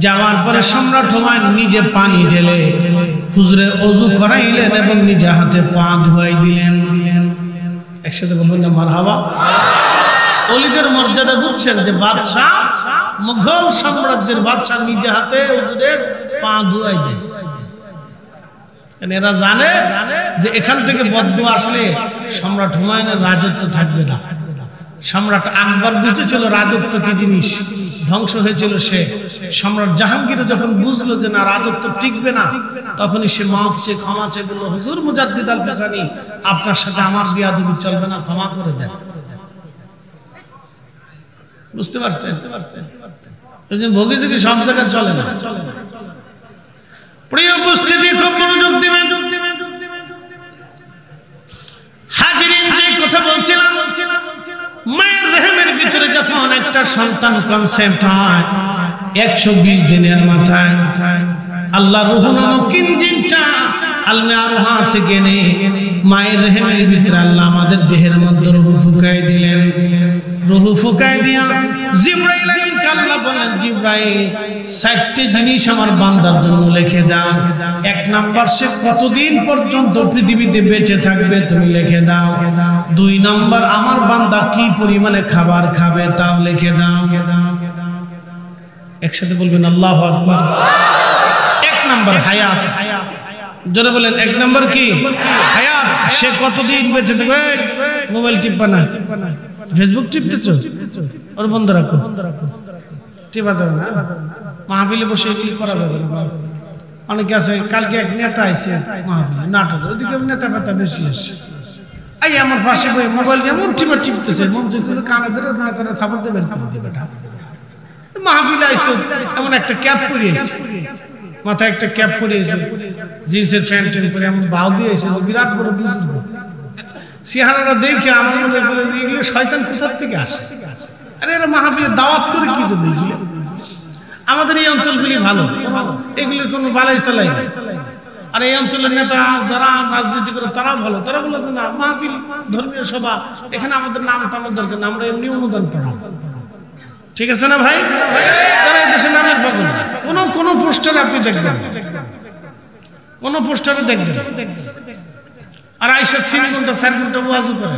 যাওয়ার পরে সম্রাট হুমায়ুন নিজে পানি ঢেলে হুজুরে ওযু করাইলেন এবং নিজে হাতে পা ধুয়াই দিলেন। একসাথে বলবেন না মারহাবা। ওলিদের মর্যাদা বুঝছেন যে বাদশা, মুঘল সাম্রাজ্যের বাদশা নিজে হাতে হুজুরের পা ধুয়াই দেয়। এরা জানে যে এখান থেকে বদদুয়া আসলে সম্রাট হুমায়ুনের রাজত্ব থাকবে না। সম্রাট আকবর বুঝেছিল রাজত্ব কি জিনিস, ধ্বংস হয়েছিল সে। সম্রাট জাহাঙ্গীর যখন বুঝলো যে না রাজত্ব টিকবে না, তখনই সে মাপ চেয়ে ক্ষমা চেয়ে বলল, হুজুর মুজাদ্দিদ আল ফিসানি, আপনার সাথে আমার বিয়াদবি চলবে না, ক্ষমা করে দেন। বুঝতে পারছেন? ভোগে যুগে সব জায়গায় চলে না। প্রিয় উপস্থিতি, খুব মনোযোগ দিবেন। হাজিরিন, যে কথা বলছিলাম, মায়ের রেহেমের ভিতরে যখন একটা সন্তান কনসেপ্ট হয়, 120 দিনের মাথায় আল্লাহ রূহ নামক ইঞ্জিনটা আলমে আরোহা থেকে এনে মায়ের রেহেমের ভিতরে আল্লাহ আমাদের দেহের মধ্যে রূহ ফুঁকাই দিলেন। রূহ ফুঁকাই দিয়া জিবরাইল আমিনকে আল্লাহ বলেন, জিবরাইল 60টি জিনিস আমার বান্দার জন্য লিখে দাও। 1 নাম্বার, সে কতদিন পর্যন্ত পৃথিবীতে বেঁচে থাকবে তুমি লিখে দাও। 2 নাম্বার, আমার বান্দা কি পরিমাণে খাবার খাবে তাও লিখে দাও। একসাথে বলবেন আল্লাহু আকবার। 1 নাম্বার হায়াত, জোরে বলেন 1 নাম্বার কি? হায়াত। সে কতদিন বেঁচে থাকবে? মোবাইল টিপবা না, ফেসবুক টিপতেছো, ওর বন্ধ রাখো, টিপা যাবে না। মাহফিলে বসে এগুলি করা যাবে না। অনেকে আছে, কালকে এক নেতা আইছে মাহফিলে, নাটক, ওইদিকে নেতা ফেতা বেশি আসে, এই আমার পাশে বই মোবাইল এমন টিপা টিপতেছে, মন চাইছে কানে ধরে নেতারা থাপড় দিয়ে বের করে দেবে। মাহফিলে আইছো, এমন একটা ক্যাপ পরিয়েছে, মাথায় একটা ক্যাপ পরিয়েছে, জিন্সের প্যান্ট ট্যান্ট পরে এমন বাউ দিয়েছে, বিরাট বড় বুজুর্গ। চেহারাটা দেখে আমার মনে হচ্ছে এগুলো শয়তান কোথার থেকে আসে। আরে এরা মাহফিলে দাওয়াত করে কি জন্য? আমাদের এই অঞ্চলগুলি ভালো, এগুলির কোনো বালাই চালাই নাই। আর এই অঞ্চলের নেতা যারা রাজনীতি করে তারাও ভালো, তারা বলে না মাহফিল ধর্মীয় সভা, এখানে আমাদের নাম টানার দরকার না, আমরা এমনি অনুদান পাঠাবো। ঠিক আছে না ভাই? তারা এই দেশে নামের পাগল। কোনো পোস্টার আপনি দেখবেন না, কোনো পোস্টারে দেখবেন। আর আইসা 3 ঘন্টা 4 ঘন্টা ওয়াজও করে।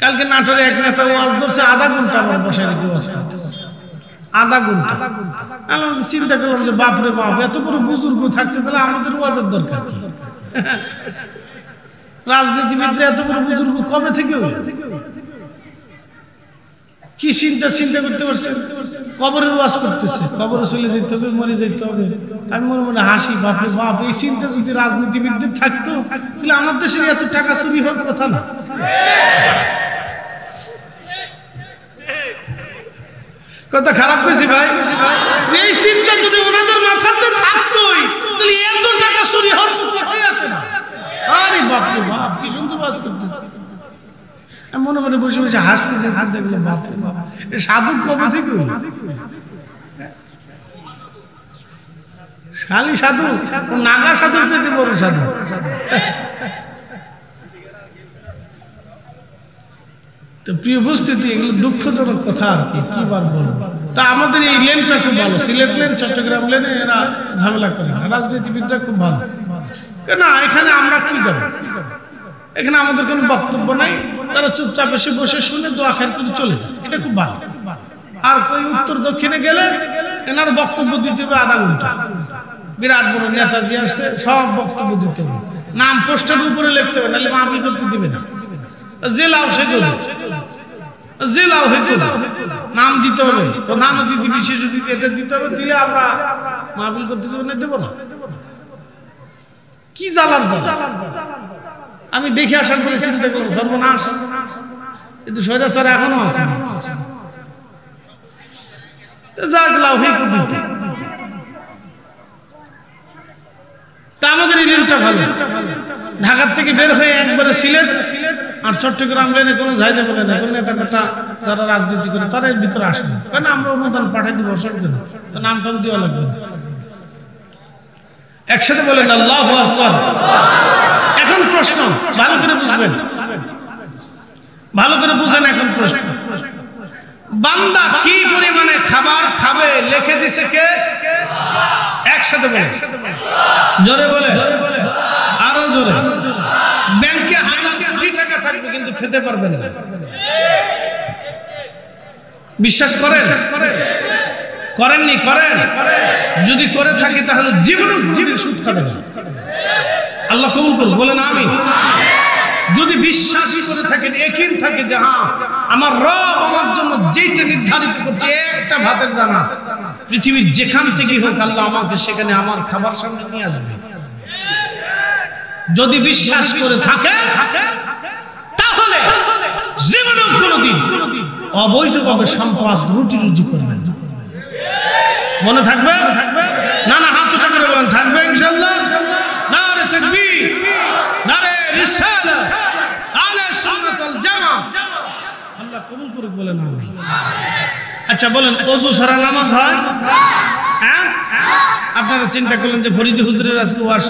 কালকে নাটোরে এক নেতা ওয়াজ ধরছে, আধা ঘন্টা আমার বসায় রেখে ওয়াজ করতেছে, আধা ঘন্টা। আমি চিন্তা করলাম যে বাপরে বাপ, এত বড় বুজুর্গ থাকতে তাহলে আমাদের ওয়াজের দরকার কি? রাজনীতিবিদরা এত বড় বুজুর্গ কবে থেকে হইল? কি চিন্তা করতে পারছেন? কবরের ওয়াজ করতেছে, কবরে চলে যেতে হবে, মরে যেতে হবে। আমি মনে মনে হাসি, বাপরে বাপ, এই চিন্তা যদি রাজনীতিবিদদের থাকতো তাহলে আমার দেশে এত টাকা চুরি হওয়ার কথা না। কথা খারাপ করেছি ভাই? এই চিন্তা যদি ওনাদের মাথাতে থাকতোই তাহলে এত টাকা চুরি হওয়ার কথাই আসে না। আরে বাপরে বাপ, কি সুন্দর ওয়াজ করতেছে। মনে মনে বসে বসে হাসতেছে, চিন্তা করলে বাপরে বাপ, সাধু কবে থেকে? শালি সাধু, নাগা সাধুর চাইতে বড় সাধু। তো প্রিয় উপস্থিতি, এগুলো দুঃখজনক কথা আর কি বার বলবো। তা আমাদের এই লেনটা খুব ভালো, সিলেট লেন, চট্টগ্রাম লেনে এরা ঝামেলা করে না, রাজনীতিবিদরা খুব ভালো। কেন এখানে আমরা কি যাবো? এখানে আমাদের কোনো বক্তব্য নাই, তারা চুপচাপ এসে বসে শুনে দোয়া খায়ের করে চলে যায়, এটা খুব ভালো। আর ওই উত্তর দক্ষিণে গেলে এনার বক্তব্য দিতে হবে আধা ঘন্টা। বিরাট বড় নেতাজি আসছে, সব বক্তব্য দিতে হবে, নাম পোস্টারের উপরে লিখতে হবে, নাহলে মাহফিল করতে দিবে না। জেলাও সে গেল, জেলাও হয়ে গেল, নাম দিতে হবে, প্রধান অতিথি বিশেষ অতিথি এটা দিতে হবে, দিলে আমরা মাহফিল করতে দেবো না, দেবো না। কি জ্বালার জ্বালা! আমি দেখে আসার পরে চিন্তা করলাম সর্বনাশ, কিন্তু স্বৈরাচার এখনো আছে। যাক লাউ হয়ে দিতে। তা আমাদের এই লেনটা ভালো, ঢাকার থেকে বের হয়ে একবারে সিলেট আর চট্টগ্রাম লেনে কোনো ঝাইঝা বলে না, কোনো নেতা কথা যারা রাজনীতি করে তারা এর ভিতরে আসে না, কারণ আমরা অনুদান পাঠাই দিব, অসুবিধা নেই, তো নাম টাম দেওয়া লাগবে না। একসাথে বলেন আল্লাহু আকবার। এখন প্রশ্ন ভালো করে বুঝবেন, ভালো করে বুঝেন। এখন প্রশ্ন, বান্দা কি পরিমাণে খাবার খাবে লিখে দিছে কে? একসাথে বলেন, জোরে বলে, আরো জোরে। ব্যাংকে 1000 কোটি টাকা থাকবে কিন্তু খেতে পারবেন না, বিশ্বাস করেন? করেননি? করেন? যদি করে থাকি তাহলে জীবনে সুদ খাবেন না, আল্লাহ কবুল করুন, বলেন আমিন। যদি বিশ্বাসী করে থাকেন, ইয়াকিন থাকে যে হ্যাঁ আমার রব আমার জন্য যেটা নির্ধারিত করছে একটা ভাতের দানা পৃথিবীর যেখান থেকে হোক আল্লাহ আমাকে সেখানে আমার খাবার সামনে নিয়ে আসবে। যদি বিশ্বাস করে থাকে তাহলে জীবনেও কোনোদিন অবৈধভাবে সম্পদ রুটি করবেন না। মনে থাকবে? না না, হাত উঁচু করে বলেন থাকবে ইনশাআল্লাহ। নারে তাকবীর, নারে রিসালাত, আহলে সুন্নাত ওয়াল জামাত। আল্লাহ কবুল করুক, বলেন আমিন। আচ্ছা বলেন, ওযু ছাড়া নামাজ হয়? হ্যাঁ, আপনারা চিন্তা করলেন যে ফরিদি হুজুরের আজকে ওয়াজ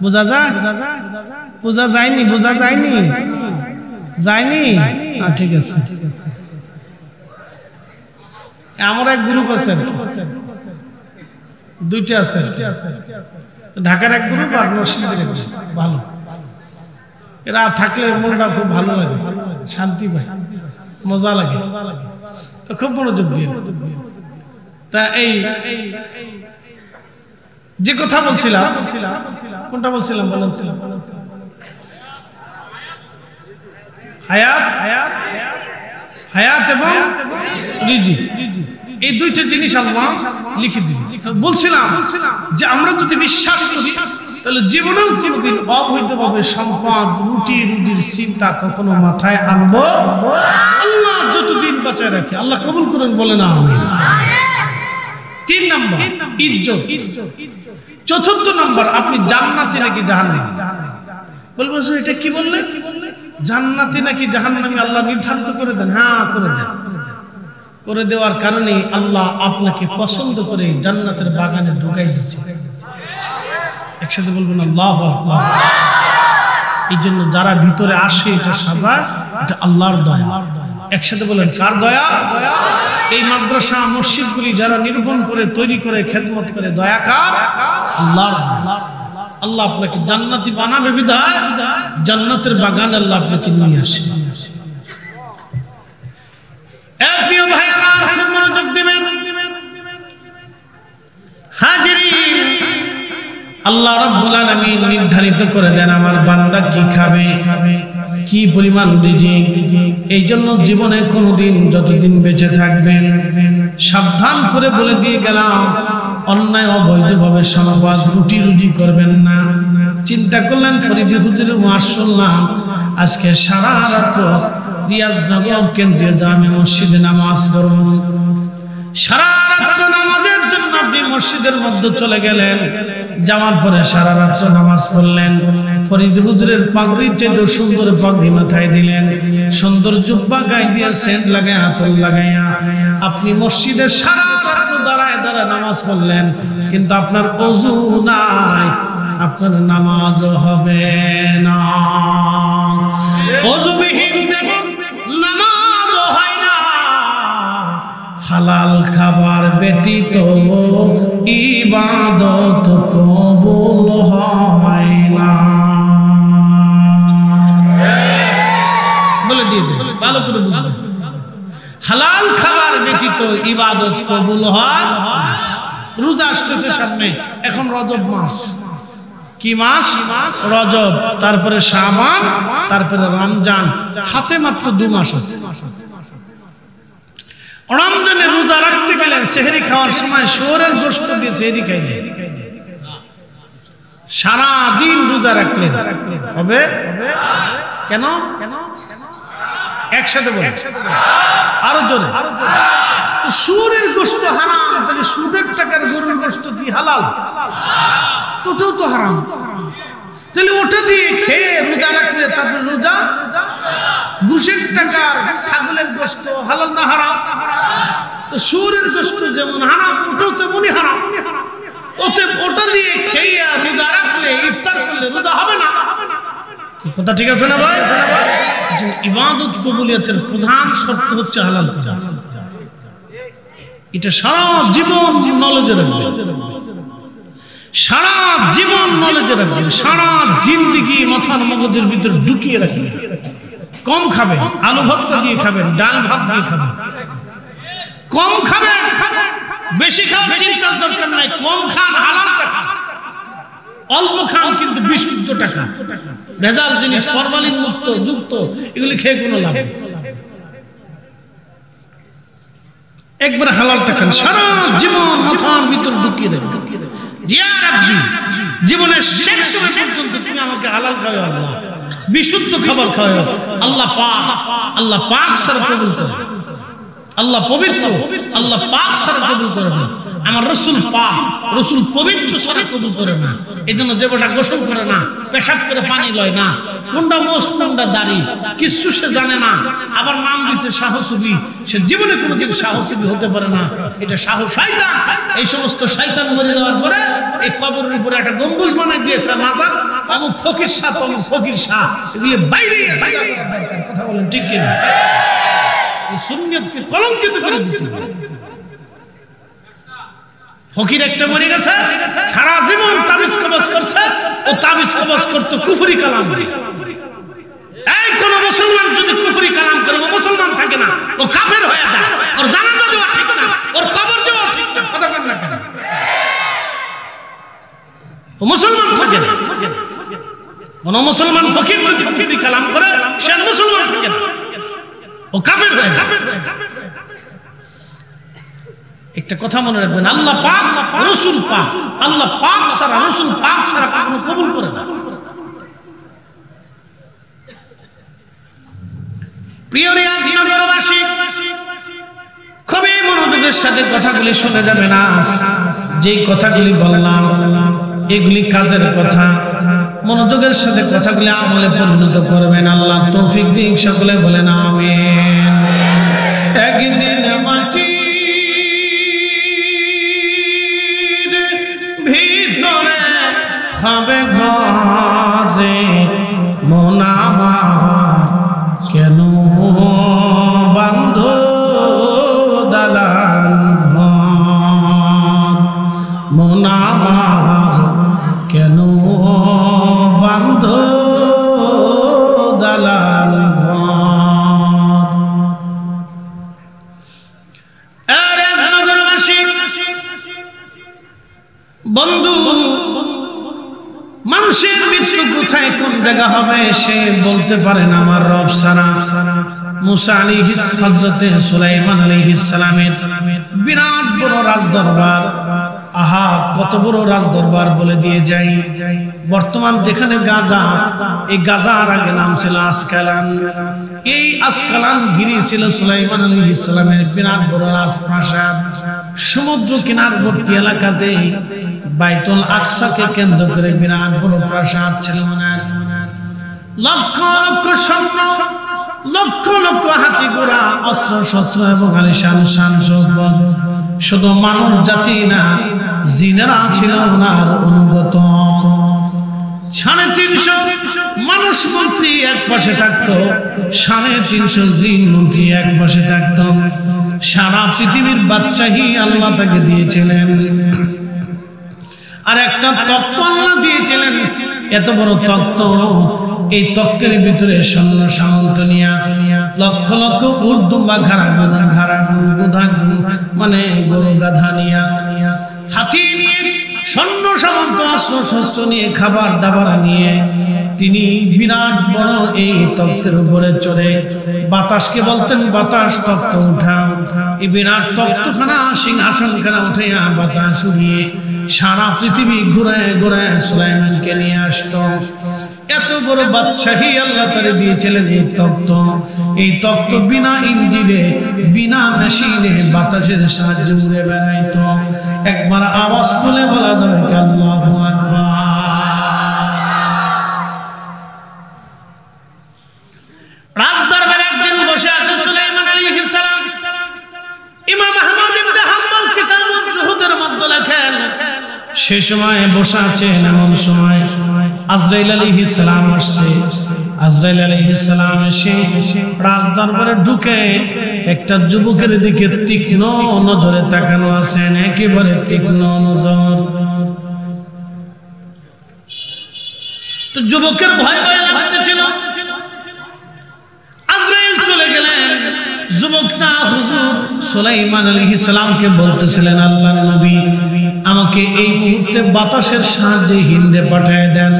বোঝা যায়? বোঝা যায়নি? বোঝা যায়নি? যায়নি? ঠিক আছে। আমার এক গ্রুপ আছে, দুইটা আছে, ঢাকার এক গ্রুপ আর নরসিংদীর এক গ্রুপ। ভালো, এরা থাকলে মনটা খুব ভালো লাগে, শান্তি পায়, মজা লাগে, তো খুব মনোযোগ দিয়ে। তা এই যে কথা বলছিলাম, কোনটা বলছিলাম? বলছিলাম হায়াত, হায়াত এবং রিজি, এই দুইটা জিনিস আল্লাহ লিখে দিলেন। বলছিলাম যে আমরা যদি বিশ্বাস করি তাহলে জীবনেও কোনোদিন অবৈধভাবে সম্পদ রুটির চিন্তা কখনো মাথায় আনবো আল্লাহ যতদিন বাঁচায় রাখে। আল্লাহ কবুল করেন, বলেন আমিন। 3 নাম্বার ইজ্জত। 4র্থ নাম্বার আপনি জান্নাতি নাকি জাহান্নামী। বলবেন এটা কি বললেন? জান্নাতি নাকি জাহান্নামী আল্লাহ নির্ধারিত করে দেন? হ্যাঁ, করে দেন। করে দেওয়ার কারণে আল্লাহ আপনাকে পছন্দ করে জান্নাতের বাগানে ঢুকাই দিচ্ছে। একসাথে বলবেন আল্লাহু আকবার। এই জন্য যারা ভিতরে আসে এটা সাজা, এটা আল্লাহর দয়া। একসাথে বলেন কার দয়া? এই মাদ্রাসা মসজিদগুলি যারা নির্মাণ করে তৈরি করে খেদমত করে, দয়া কার? আল্লাহর দয়া। আল্লাহ আপনাকে জান্নাতি বানাবে বিধায় জান্নাতের বাগান আল্লাহ আপনাকে নিয়ে আসে। প্রিয় ভাই আমার, খুব মনোযোগ দিবেন। হাজিরিন, আল্লাহ রাব্বুল আলামিন নির্ধারিত করে দেন আমার বান্দা কি খাবে, কি পরিমাণ রিজিক। এই জন্য জীবনে কোনোদিন যতদিন বেঁচে থাকবেন সাবধান করে বলে দিয়ে গেলাম, অন্যায় অবৈধভাবে সম্পদ রুটি করবেন না। চিন্তা করলেন ফরিদি হুজুরের ওয়াজ শুনলাম, আজকে সারা রাত্র রিয়াজনগর কেন্দ্রীয় জামে মসজিদে নামাজ পড়ব। সারা রাত্র নামাজের জন্য আপনি মসজিদের মধ্যে চলে গেলেন, যাওয়ার পরে সারা রাত্র নামাজ পড়লেন। ফরিদি হুজুরের পাগড়ির চেয়ে সুন্দর পাগড়ি মাথায় দিলেন, সুন্দর জুব্বা গায়ে দিয়ে সেন্ট লাগায় আতর লাগাইয়া আপনি মসজিদের সারা রাত্র দাঁড়ায় দাঁড়ায় নামাজ পড়লেন, কিন্তু আপনার ওযু নাই, আপনার নামাজ হবে না। ওযুবিহীন যেমন নামাজ হয় না, হালাল খাবার ব্যতীত ইবাদত কবুল হয় না। বলে দিয়ে ভালো করে বুঝবেন, হালাল খাবার ব্যতীত ইবাদত কবুল হয়। রোজা আসতেছে সামনে, এখন রজব মাস। কি মাস? রজব, তারপরে শাবান, তারপরে রমজান, হাতে মাত্র 2 মাস আছে। রমজানে রোজা রাখতে গেলেন, সেহরি খাওয়ার সময় শুয়োরের গোশত দিয়ে সেহরি খাইলেন, সারা দিন রোজা রাখলেন, হবে? কেন? একসাথে বলেন, আরো জোরে। তো শুয়োরের গোশত হারাম, তাহলে সুদের টাকার গরুর গোশত কি হালাল? তোটাও তো হারাম। তাহলে ওটা দিয়ে খেয়ে রোজা রাখলে তারপর রোজা? ঘুষের টাকার ছাগলের গোশত হালাল না হারাম? তো শুয়োরের গোশত যেমন হারাম, ওটাও তেমনই হারাম। ওটা দিয়ে খেয়ে রোজা রাখলে, ইফতার করলে রোজা হবে না। কি কথা ঠিক আছে না ভাই? ইবাদত কবুলিয়তের প্রধান শর্ত হচ্ছে হালাল করা। এটা সারা জীবন নলেজে রাখবেন, সারা জীবন নলেজে রাখবেন, সারা জিন্দেগি মাথার মগজের ভিতর ঢুকিয়ে রাখবেন। কম খাবেন, আলু ভর্তা দিয়ে খাবেন, ডাল ভাত দিয়ে খাবেন। কম খাবেন, বেশি খাওয়ার চিন্তার দরকার নাই। কম খান, হালাল টাকা। অল্প খান কিন্তু বিশুদ্ধ টাকা, ভেজাল জিনিস, ফরমালিন মুক্ত যুক্ত, এগুলি খেয়ে কোনো লাভ। একবার হালালটা খান, সারা জীবন মাথার ভিতর ঢুকিয়ে দেবেন ইয়া রাব্বি, জীবনের শেষ সময় পর্যন্ত তুমি আমাকে হালাল খাওয়াও আল্লাহ, বিশুদ্ধ খাবার খাওয়াও আল্লাহ। পাক আল্লাহ পাক সারা কবুল করে, আল্লাহ পবিত্র, আল্লাহ পাক সারা কবুল করে না। আমার রসুল পাক, রসুল পবিত্র সারা কবুল করে না। এই জন্য যে বেটা গোসল করে না, পেশাব করে পানি লয় না, কোনটা মোষ কোনটা দাড়ি কিছু সে জানে না, আবার নাম দিচ্ছে সাহসুবি, সে জীবনে কোনোদিন সাহসুবি হতে পারে না। এটা সাহস শয়তান। এই সমস্ত শয়তান মরে যাওয়ার পরে এই কবরের উপরে একটা গম্বুজ বানাই দিয়ে মাজার, অমুক ফকির শাহ, অমুক ফকির শাহ, এগুলি বাইরে কথা বলেন ঠিক কিনা? এই সুন্নিয়তকে কলঙ্কিত করে দিচ্ছে। ফকির একটা মরে গেছে, সারা জীবন তাবিজ কবজ করছে, ও তাবিজ কবজ করতো কুফরি কালাম দিয়ে। এই কোন মুসলমান যদি কুফরি কালাম করে, ও মুসলমান থাকে না, ও কাফের হয়ে যায়। ওর জানাজা দেওয়া ঠিক না, ওর কবর দেওয়া ঠিক না, কথা বলেন না কেন? ও মুসলমান থাকে না। কোন মুসলমান ফকির যদি কুফরি কালাম করে, সে মুসলমান থাকে না, ও কাফের হয়ে যায়। একটা কথা মনে রাখবেন, আল্লাহ পাক, রাসূল পাক, আল্লাহ পাক ছাড়া, রাসূল পাক ছাড়া কখনো কবুল করে না। প্রিয় রিয়াজ নগরবাসী, খুবই মনোযোগের সাথে কথাগুলি শুনে যাবেন। আজ যেই কথাগুলি বললাম এগুলি কাজের কথা, মনোযোগের সাথে কথাগুলি আমলে পরিণত করবেন। আল্লাহ তৌফিক দিন, সকলে বলেন আমিন। একদিন মাটি হবে ঘরে মন আমার, কেন বান্ধ দালান ঘর, মন আমার কেন বান্ধ দালান ঘর। রাজনগরবাসী বন্ধু, মানুষের মৃত্যু কোথায় কোন জায়গা হবে সে বলতে পারে না আমার রব ছাড়া। মুসা আলাইহিস হযরতে সুলাইমান আলাইহিস সালামের বিরাট বড় রাজদরবার, আহা কত বড় রাজদরবার বলে দিয়ে যাই। বর্তমান যেখানে গাজা, এই গাজার আগে নাম ছিল আসকালান। এই আসকালান গিরি ছিল সুলাইমান আলাইহিস সালামের বিরাট বড় রাজপ্রাসাদ। সমুদ্র কিনারবর্তী এলাকাতে বাইতুল আকসাকে কেন্দ্র করে বিরাট বড় প্রাসাদ ছিল ওনার। লক্ষ লক্ষ স্বর্ণ, লক্ষ লক্ষ হাতি ঘোড়া, অস্ত্র শস্ত্র এবং আলিশান শান সম্পদ। শুধু মানব জাতি না, জিনেরা ছিল ওনার অনুগত। 350 মানুষ মন্ত্রী এক পাশে থাকতো, 350 জিন মন্ত্রী এক পাশে থাকতো। সারা পৃথিবীর বাদশাহী আল্লাহ তাকে দিয়েছিলেন। আর একটা তত্ত্ব আল্লাহ দিয়েছিলেন, এত বড় তত্ত্ব, এই তত্ত্বের ভিতরে সৈন্য সামন্ত নিয়া লক্ষ লক্ষ উট দুম্বা গাধা মানে গরু গাধা নিয়া, হাতি নিয়ে, সৈন্য সামন্ত অস্ত্র শস্ত্র নিয়ে, খাবার দাবার নিয়ে তিনি বিরাট বড় এই তক্তের উপরে চড়ে বাতাসকে বলতেন, বাতাস তক্ত উঠাও। এই বিরাট তক্তখানা সিংহাসনখানা উঠাইয়া বাতাস উড়িয়ে সারা পৃথিবী ঘুরায় ঘুরায় সুলাইমানকে নিয়ে আসতো। এত বড় বাদশাহী আল্লাহ তারে দিয়েছিলেন এই তক্ত। এই তক্ত বিনা ইঞ্জিনে, বিনা মেশিনে বাতাসের সাহায্যে উড়ে বেড়াইতো। একবার আওয়াজ তুলে বলা যাবে আল্লাহু আকবার। রাজদরবারে একদিন বসে আছে সুলাইমান আলাইহিস সালাম। ইমাম আহমদ ইবনে হাম্বল কিতাবুল জুহুদের মধ্যে লেখেন, সেই সময় বসে আছেন, এমন সময় আজরাইল আলাইহিস সালাম আসছে। আজরাইল আলাইহিস সালাম এসে রাজদরবারে ঢুকে একটা যুবকের দিকে তীক্ষ্ণ নজরে তাকানো আছেন, একেবারে তীক্ষ্ণ নজর। তো যুবকের ভয় ভয় লাগতেছিল। আজরাইল চলে গেলেন। যুবকটা হুজুর সুলাইমান আলাইহিস সালামকে বলতেছিলেন, আল্লাহর নবী আমাকে এই মুহূর্তে বাতাসের সাহায্যে হিন্দে পাঠিয়ে দেন।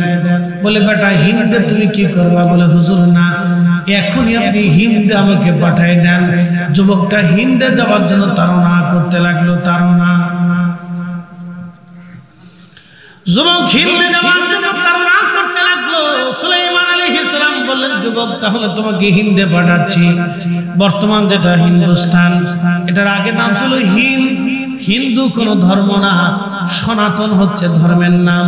বলে বেটা হিন্দে তুমি কি করবা? বলে হুজুর না, এখনই আপনি হিন্দে আমাকে পাঠিয়ে দেন। যুবকটা হিন্দে যাওয়ার জন্য তাড়না করতে লাগলো, তাড়না। যুবক হিন্দে যাওয়ার জন্য তাড়না করতে লাগলো। সুলাইমান আলাইহিস সালাম বললেন, যুবক তাহলে তোমাকে হিন্দে পাঠাচ্ছি। বর্তমান যেটা হিন্দুস্তান, এটার আগে নাম ছিল হিন্দ। হিন্দু কোনো ধর্ম না, সনাতন হচ্ছে ধর্মের নাম,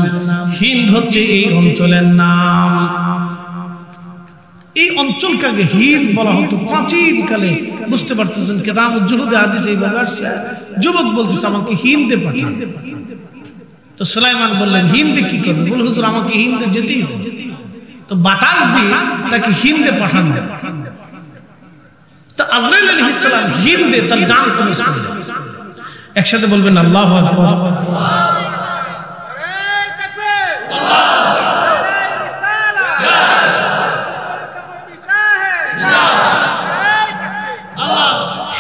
হিন্দ হচ্ছে এই অঞ্চলের নাম। এই অঞ্চলকে হিন্দ বলা হতো প্রাচীন কালে। বুঝতে পারতেছেন, কিতাব জুহুদে হাদিস এইভাবে আসছে। যুবক বলতেছে আমাকে হিন্দে পাঠান। তো সুলাইমান বললেন, হিন্দে কি করবে? বলে, হুজুর আমাকে হিন্দে যেতেই হবে। তো বাতাস দিয়ে তাকে হিন্দে পাঠানো। তো আজরাইল আলাইহিস সালাম হিন্দে তার জান কবজ করলেন। একসাথে বলবেন আল্লাহু আকবার।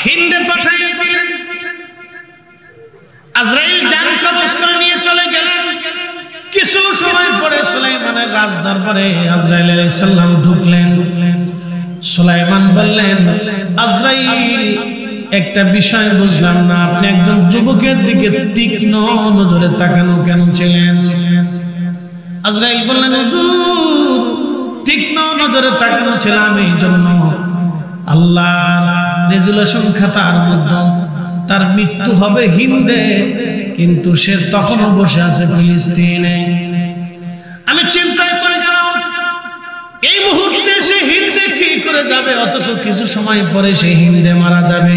হিন্দে পাঠিয়ে দিলেন। আজরাইল জান কবজ করে নিয়ে চলে গেলেন। কিছু সময় পরে সুলাইমানের রাজ দরবারে আজরাইল আলাইহিস সালাম ঢুকলেন। সুলাইমান বললেন, আজরাইল একটা বিষয় বুঝলাম না, আপনি একজন যুবকের দিকে তীক্ষ্ণ নজরে তাকানো কেন ছিলেন? আজরাইল বললেন, হুজুর তীক্ষ্ণ নজরে তাকানো ছিলাম এই জন্য, আল্লাহর রেজুলেশন খাতার মধ্যে তার মৃত্যু হবে হিন্দে, কিন্তু সে তখনও বসে আছে ফিলিস্তিনে। আমি চিন্তায় পড়ে গেলাম, এই মুহূর্তে সে হিন্দে কি করে যাবে, অথচ কিছু সময় পরে সে হিন্দে মারা যাবে।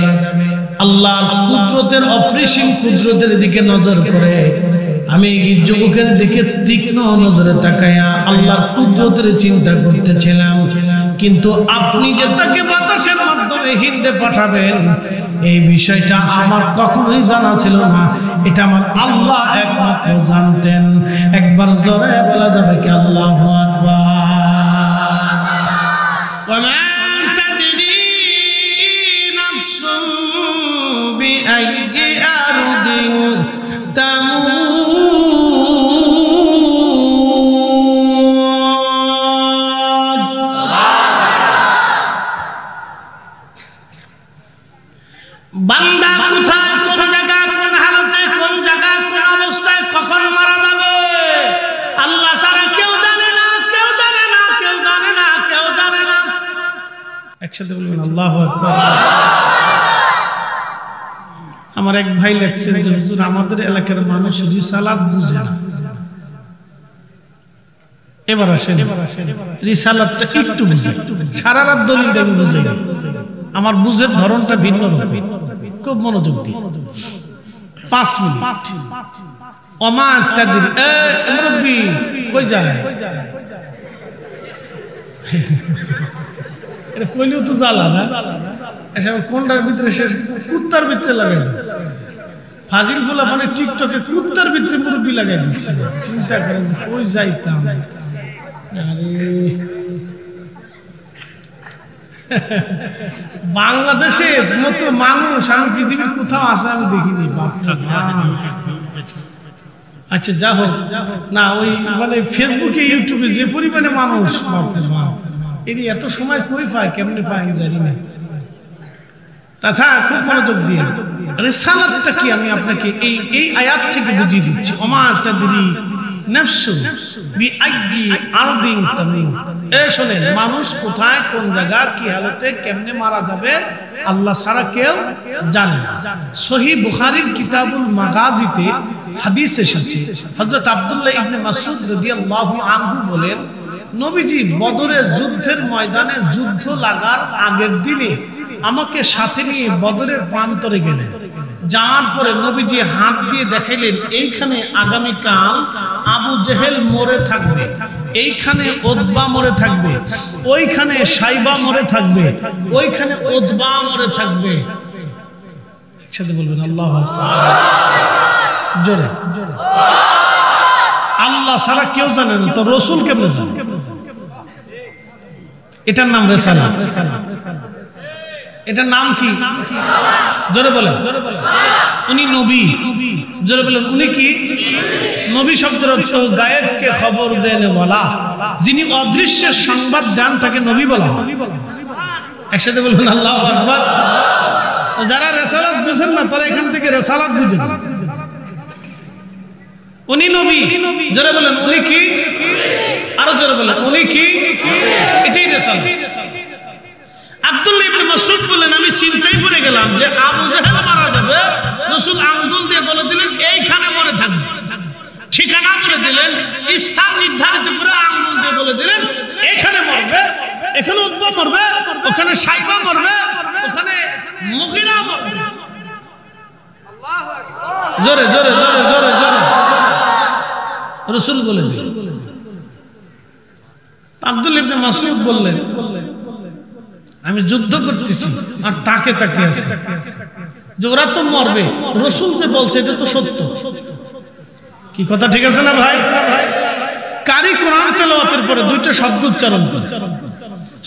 আল্লাহর কুদরতের অপরিসীম কুদরতের দিকে নজর করে আমি এই যুবকের দিকে তীক্ষ্ণ নজরে তাকাইয়া আল্লাহর কুদরতের চিন্তা করতেছিলাম। কিন্তু আপনি যে তাকে বাতাসের মাধ্যমে হিন্দে পাঠাবেন, এই বিষয়টা আমার কখনোই জানা ছিল না। এটা আমার আল্লাহ একমাত্র জানতেন। একবার জোরে বলা যাবে কি আল্লাহু আকবার। وما تدري نفس بأي أرض تموت। বান্দা কোথায়, কোন জায়গা, কোন হালতে, কোন জায়গা, কোন অবস্থায়, কখন মারা যাবে আল্লাহ ছাড়া কেউ জানে না, কেউ জানে না, কেউ জানে না, কেউ জানে না। একসাথে বলবেন আল্লাহু আকবার। আমার এক ভাই লেখছেন যে হুজুর আমাদের এলাকার মানুষ রিসালাত বুঝে না। এবার আসেন, রিসালাতটা একটু বুঝে, সারা রাত দলিল আমি বুঝাই না। আমার বুঝের ধরনটা ভিন্ন রকম। খুব মনোযোগ দিয়ে 5 মিনিট। ওমা তাদরি, মুরব্বি কই যায়? এটা কইলেও তো জ্বালা না। এসব কোনটার ভিতরে শেষ, কুত্তার ভিতরে লাগাই দিই। ফাজিল ফুলা মানে টিকটকে কুত্তার ভিতরে মুরব্বি লাগাই দিচ্ছে। চিন্তা করেন যে কই যাইতাম। আরে বাংলাদেশের মতো মানুষ আমি পৃথিবীর কোথাও আছে আমি দেখিনি। আচ্ছা যা হোক না, ওই মানে ফেসবুকে ইউটিউবে যে পরিমাণে মানুষ, বাপরে বাপ, এর এত সময় কই পায়, কেমনে পায় আমি জানি না। তথা খুব মনোযোগ দিয়ে রিসালাতটা কি আমি আপনাকে এই আয়াত থেকে বুঝিয়ে দিচ্ছি। ওমা তাদরি নাফসু বিআইয়ি আরদিন তামুত। শোনেন, মানুষ কোথায়, কোন জায়গা, কি হালতে, কেমনে মারা যাবে আল্লাহ ছাড়া কেউ জানে না। সহিহ বুখারীর কিতাবুল মাগাজিতে হাদিস এসেছে, হযরত আব্দুল্লাহ ইবনে মাসউদ রাদিয়াল্লাহু আনহু বলেন, নবীজি বদরের যুদ্ধের ময়দানে যুদ্ধ লাগার আগের দিনে আমাকে সাথে নিয়ে বদরের প্রান্তরে গেলেন। যাওয়ার পরে নবীজি হাত দিয়ে দেখাইলেন, এইখানে আগামীকাল আবু জেহেল মরে থাকবে, এইখানে উতবা মরে থাকবে, ওইখানে সাইবা মরে থাকবে, ওইখানে উতবা মরে থাকবে। একসাথে বলবেন আল্লাহু আকবার, জোরে। আল্লাহ ছাড়া কেউ জানে না, তো রাসূল কেমনে জানে? এটার নাম রিসালাত। এটার নাম কি? জোরে বলেন। উনি নবী। জোরে বলেন, উনি কি? নবী শব্দের অর্থ গায়েবকে খবর দেন বলা। যিনি অদৃশ্যের সংবাদ দেন তাকে নবী বলা হয়। একসাথে বলবেন আল্লাহু আকবার। যারা রিসালাত বুঝেন না তারা এখান থেকে রিসালাত বুঝেন। উনি নবী, জোরে বলেন উনি কি? আরো জোরে বলেন উনি কি? এটাই রিসালাত। আব্দুল্লাহ ইবনে মাসউদ বলেন আমি চিন্তায় পড়ে গেলাম যে আবু জাহেল মারা যাবে, রাসূল আঙ্গুল দিয়ে বলে দিলেন এইখানে মরে থাকবে। ঠিকানা বলে দিলেন, স্থান নির্ধারিত করে আঙ্গুল দিয়ে বলে দিলেন এখানে মরবে, এখানে উতবা মরবে, ওখানে সাইবা মরবে, ওখানে মুগিরা মরবে। আল্লাহু আকবার। জোরে জোরে জোরে জোরে জোরে রাসূল বলে দিলেন। আব্দুল্লাহ ইবনে মাসউদ বললেন আমি যুদ্ধ করতেছি আর তাকে তাকিয়ে আছে যে ওরা তো মরবে, রাসূল যে বলছে এটা তো সত্য। কি কথা ঠিক আছে না ভাই? কারি কোরআন তেলাওয়াতের পরে দুইটা শব্দ উচ্চারণ করে,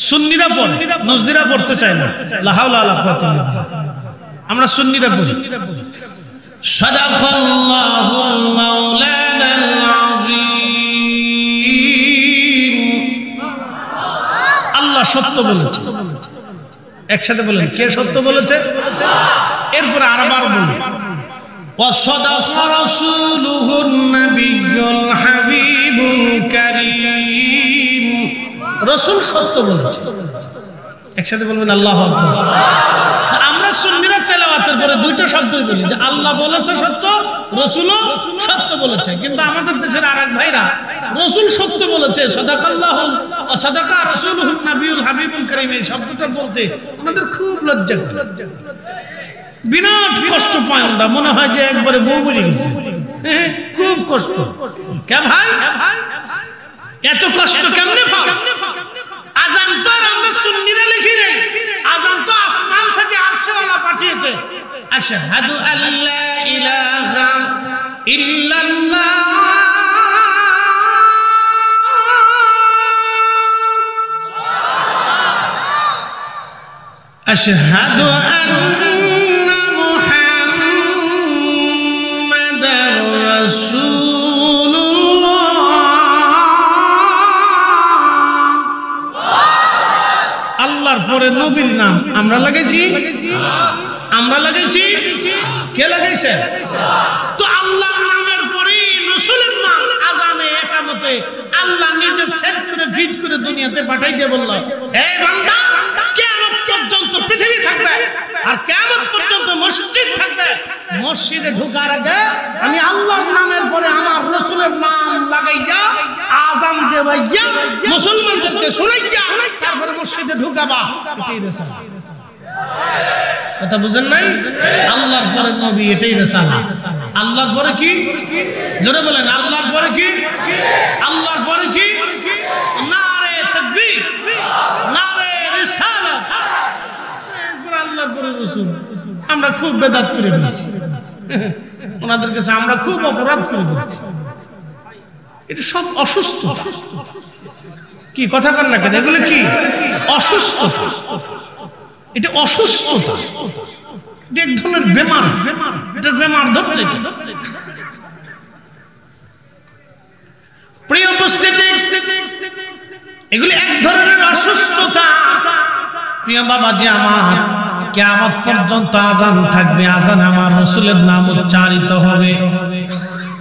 সুন্নিরা পড়ে, নজদিরা পড়তে চায় না। লা হাওলা ওয়ালা কুওয়াতা ইল্লা বিল্লাহ। আমরা সুন্নিরা পড়ি। সাদাকাল্লাহুল মাওলানাল আযীম। আল্লাহ সত্য বলেছে। একসাথে বলেন কে সত্য বলেছে? এরপরে আরবার বলি وصدق رسوله النبي الحبيب الكريم। রাসূল সত্য বলেছে। একসাথে বলবেন আল্লাহু আকবার। আমরা সুন্নিরা তেলাওয়াতের পরে দুইটা শব্দই বলি যে আল্লাহ বলেছে সত্য, রাসূলও সত্য বলেছে। কিন্তু আমাদের দেশের আরেক ভাইরা রাসূল সত্য বলেছে, সাদাকাল্লাহু ওয়া সাদাকা রাসূলুহুন নবিয়ুল হাবিবুল কারীম, এই শব্দটা বলতে ওনাদের খুব লজ্জা করে, বিরাট কষ্ট পায়। ওরা মনে হয় যে একবারে বউ মরে গেছে, খুব কষ্ট। কে ভাই এত কষ্ট কেমনে পাও? আযান তো আমরা সুন্নিরা লিখি রে, আযান তো আসমান থেকে আরশওয়ালা পাঠিয়েছে। আশহাদু আল্লা ইলাহা ইল্লাল্লাহ আশহাদু আন্না মুহাম্মাদার রাসূলুল্লাহ। আল্লাহর পরে নবীর নাম আমরা লাগাইছি, আমরা লাগাইছি, কে লাগাইছে? তো আল্লাহর নামের পরে রাসূলের নাম আযানে ইকামতে আল্লাহ নিজে সেট করে ফিট করে দুনিয়াতে পাঠাই দিয়ে বলল এই বান্দা কিয়ামত পর্যন্ত পৃথিবী থাকবে আর কিয়ামত পর্যন্ত মসজিদ থাকবে, মসজিদে ঢোকার আগে আমি আল্লাহর নামের পরে আমার রাসূলের নাম লাগাইয়া আযান দেওয়াইয়া মুসলমানদেরকে শোনাইয়া তারপরে মসজিদে ঢোকাবা। এটাই রিসালাত। কথা বুঝেন নাই? আল্লাহর পরে নবী, এটাই রিসালাত। আল্লাহর পরে কি? জোরে বলেন আল্লাহর পরে কি? আল্লাহর পরে কি? নারে তাকবীর, নারে রিসালাত। এরপরে আল্লাহর পরে রাসূল। আমরা খুব বেদাত করে ফেলেছি, ওনাদের কাছে আমরা খুব অপরাধ করে ফেলেছি। এটা সব অসুস্থ। কি কথা কর না কেন? এগুলো কি অসুস্থ? এটা অসুস্থতা, এটা এক ধরনের বেমার, এটা বেমার ধরছে। প্রিয় উপস্থিতি, এগুলি এক ধরনের অসুস্থতা। প্রিয় বাবাজি আমার, কিয়ামত পর্যন্ত আযান থাকবে, আযান আমার রাসূলের নাম উচ্চারিত হবে।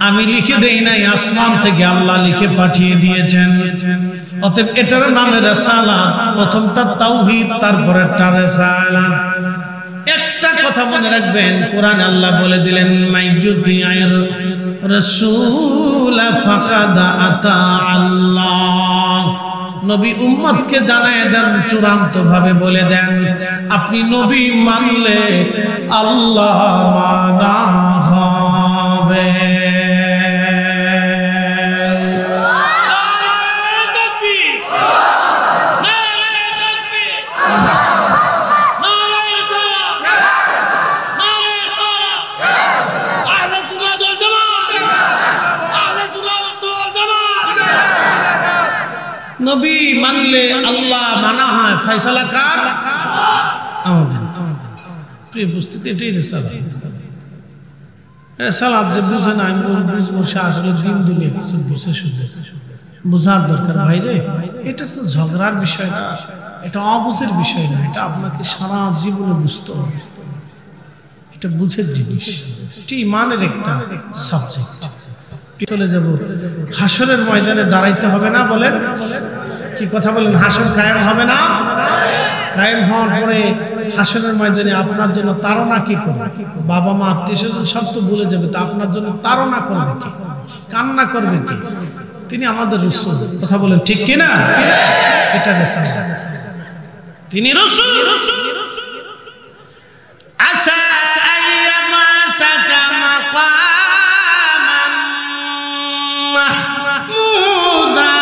আমি লিখে দেই নাই, আসমান থেকে আল্লাহ লিখে পাঠিয়ে দিয়েছেন। অতএব এটার নামে রিসালাত। প্রথমটা তাওহীদ, তারপরেরটা রিসালাত। একটা কথা মনে রাখবেন, কোরআনে আল্লাহ বলে দিলেন মাইয়ুতি'আর রাসূল ফাকাদ আতা আল্লাহ। নবী উম্মতকে জানায় দেন, চূড়ান্ত ভাবে বলে দেন, আপনি নবী মানলে আল্লাহ মানা হবে। নবী মানলে আল্লাহ মানা হয়। ফয়সালা কার? আমাদের। প্রিয় উপস্থিতি, এটাই রিসালাত। রিসালাত যে বুঝে না, আমি বুঝবো সে আসলে দিন দুনিয়া কিছু বুঝে সুঝে, বুঝার দরকার। ভাইরে, এটা তো ঝগড়ার বিষয় না। এটা অবুঝের বিষয় না, এটা আপনাকে সারা জীবনে বুঝতে হবে। এটা বুঝের জিনিস, এটি ইমানের একটা সাবজেক্ট। চলে যাব হাসরের ময়দানে দাঁড়াইতে হবে না, বলেন কি কথা বলেন? হাসর কায়েম হবে না? কায়েম হওয়ার পরে হাসরের ময়দানে আপনার জন্য তাড়না কি করবে? বাবা মা আত্মীয়স্বজন সব তো ভুলে যাবে, তা আপনার জন্য তাড়না করবে কি, কান্না করবে কি? তিনি আমাদের রাসূল, কথা বলেন ঠিক কি না? এটা রাসূল, তিনি রাসূল। আসা আইয়ামা সাকা মাকামান মাহমুদা,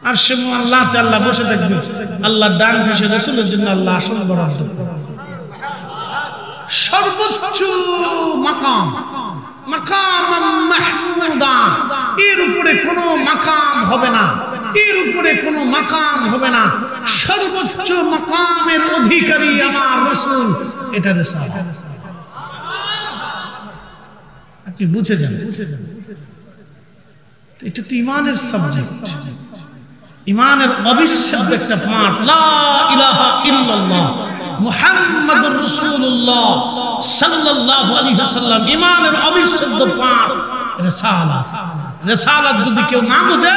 আর সে আল্লাহ তাআলা বসে থাকবে, আল্লাহর ডান পাশে রাসূলের জন্য আল্লাহ আসন বরাদ্দ করবে। সর্বোচ্চ মাকাম, মাকামান মাহমুদা, এর উপরে কোনো মাকাম হবে না, এর উপরে কোনো মাকাম হবে না। সর্বোচ্চ মাকামের অধিকারী আমার রাসূল, এটা রিসালাত। আপনি বুঝে যান, এটা তো ইমানের সাবজেক্ট, ইমানের অবিচ্ছেদ্য একটা পাঠ। লা ইলাহা ইল্লাল্লাহ মুহাম্মাদুর রাসূলুল্লাহ সাল্লাল্লাহু আলাইহি ওয়াসাল্লাম, ইমানের অবিচ্ছেদ্য পাঠ রিসালাত। রিসালাত যদি কেউ না বুঝে,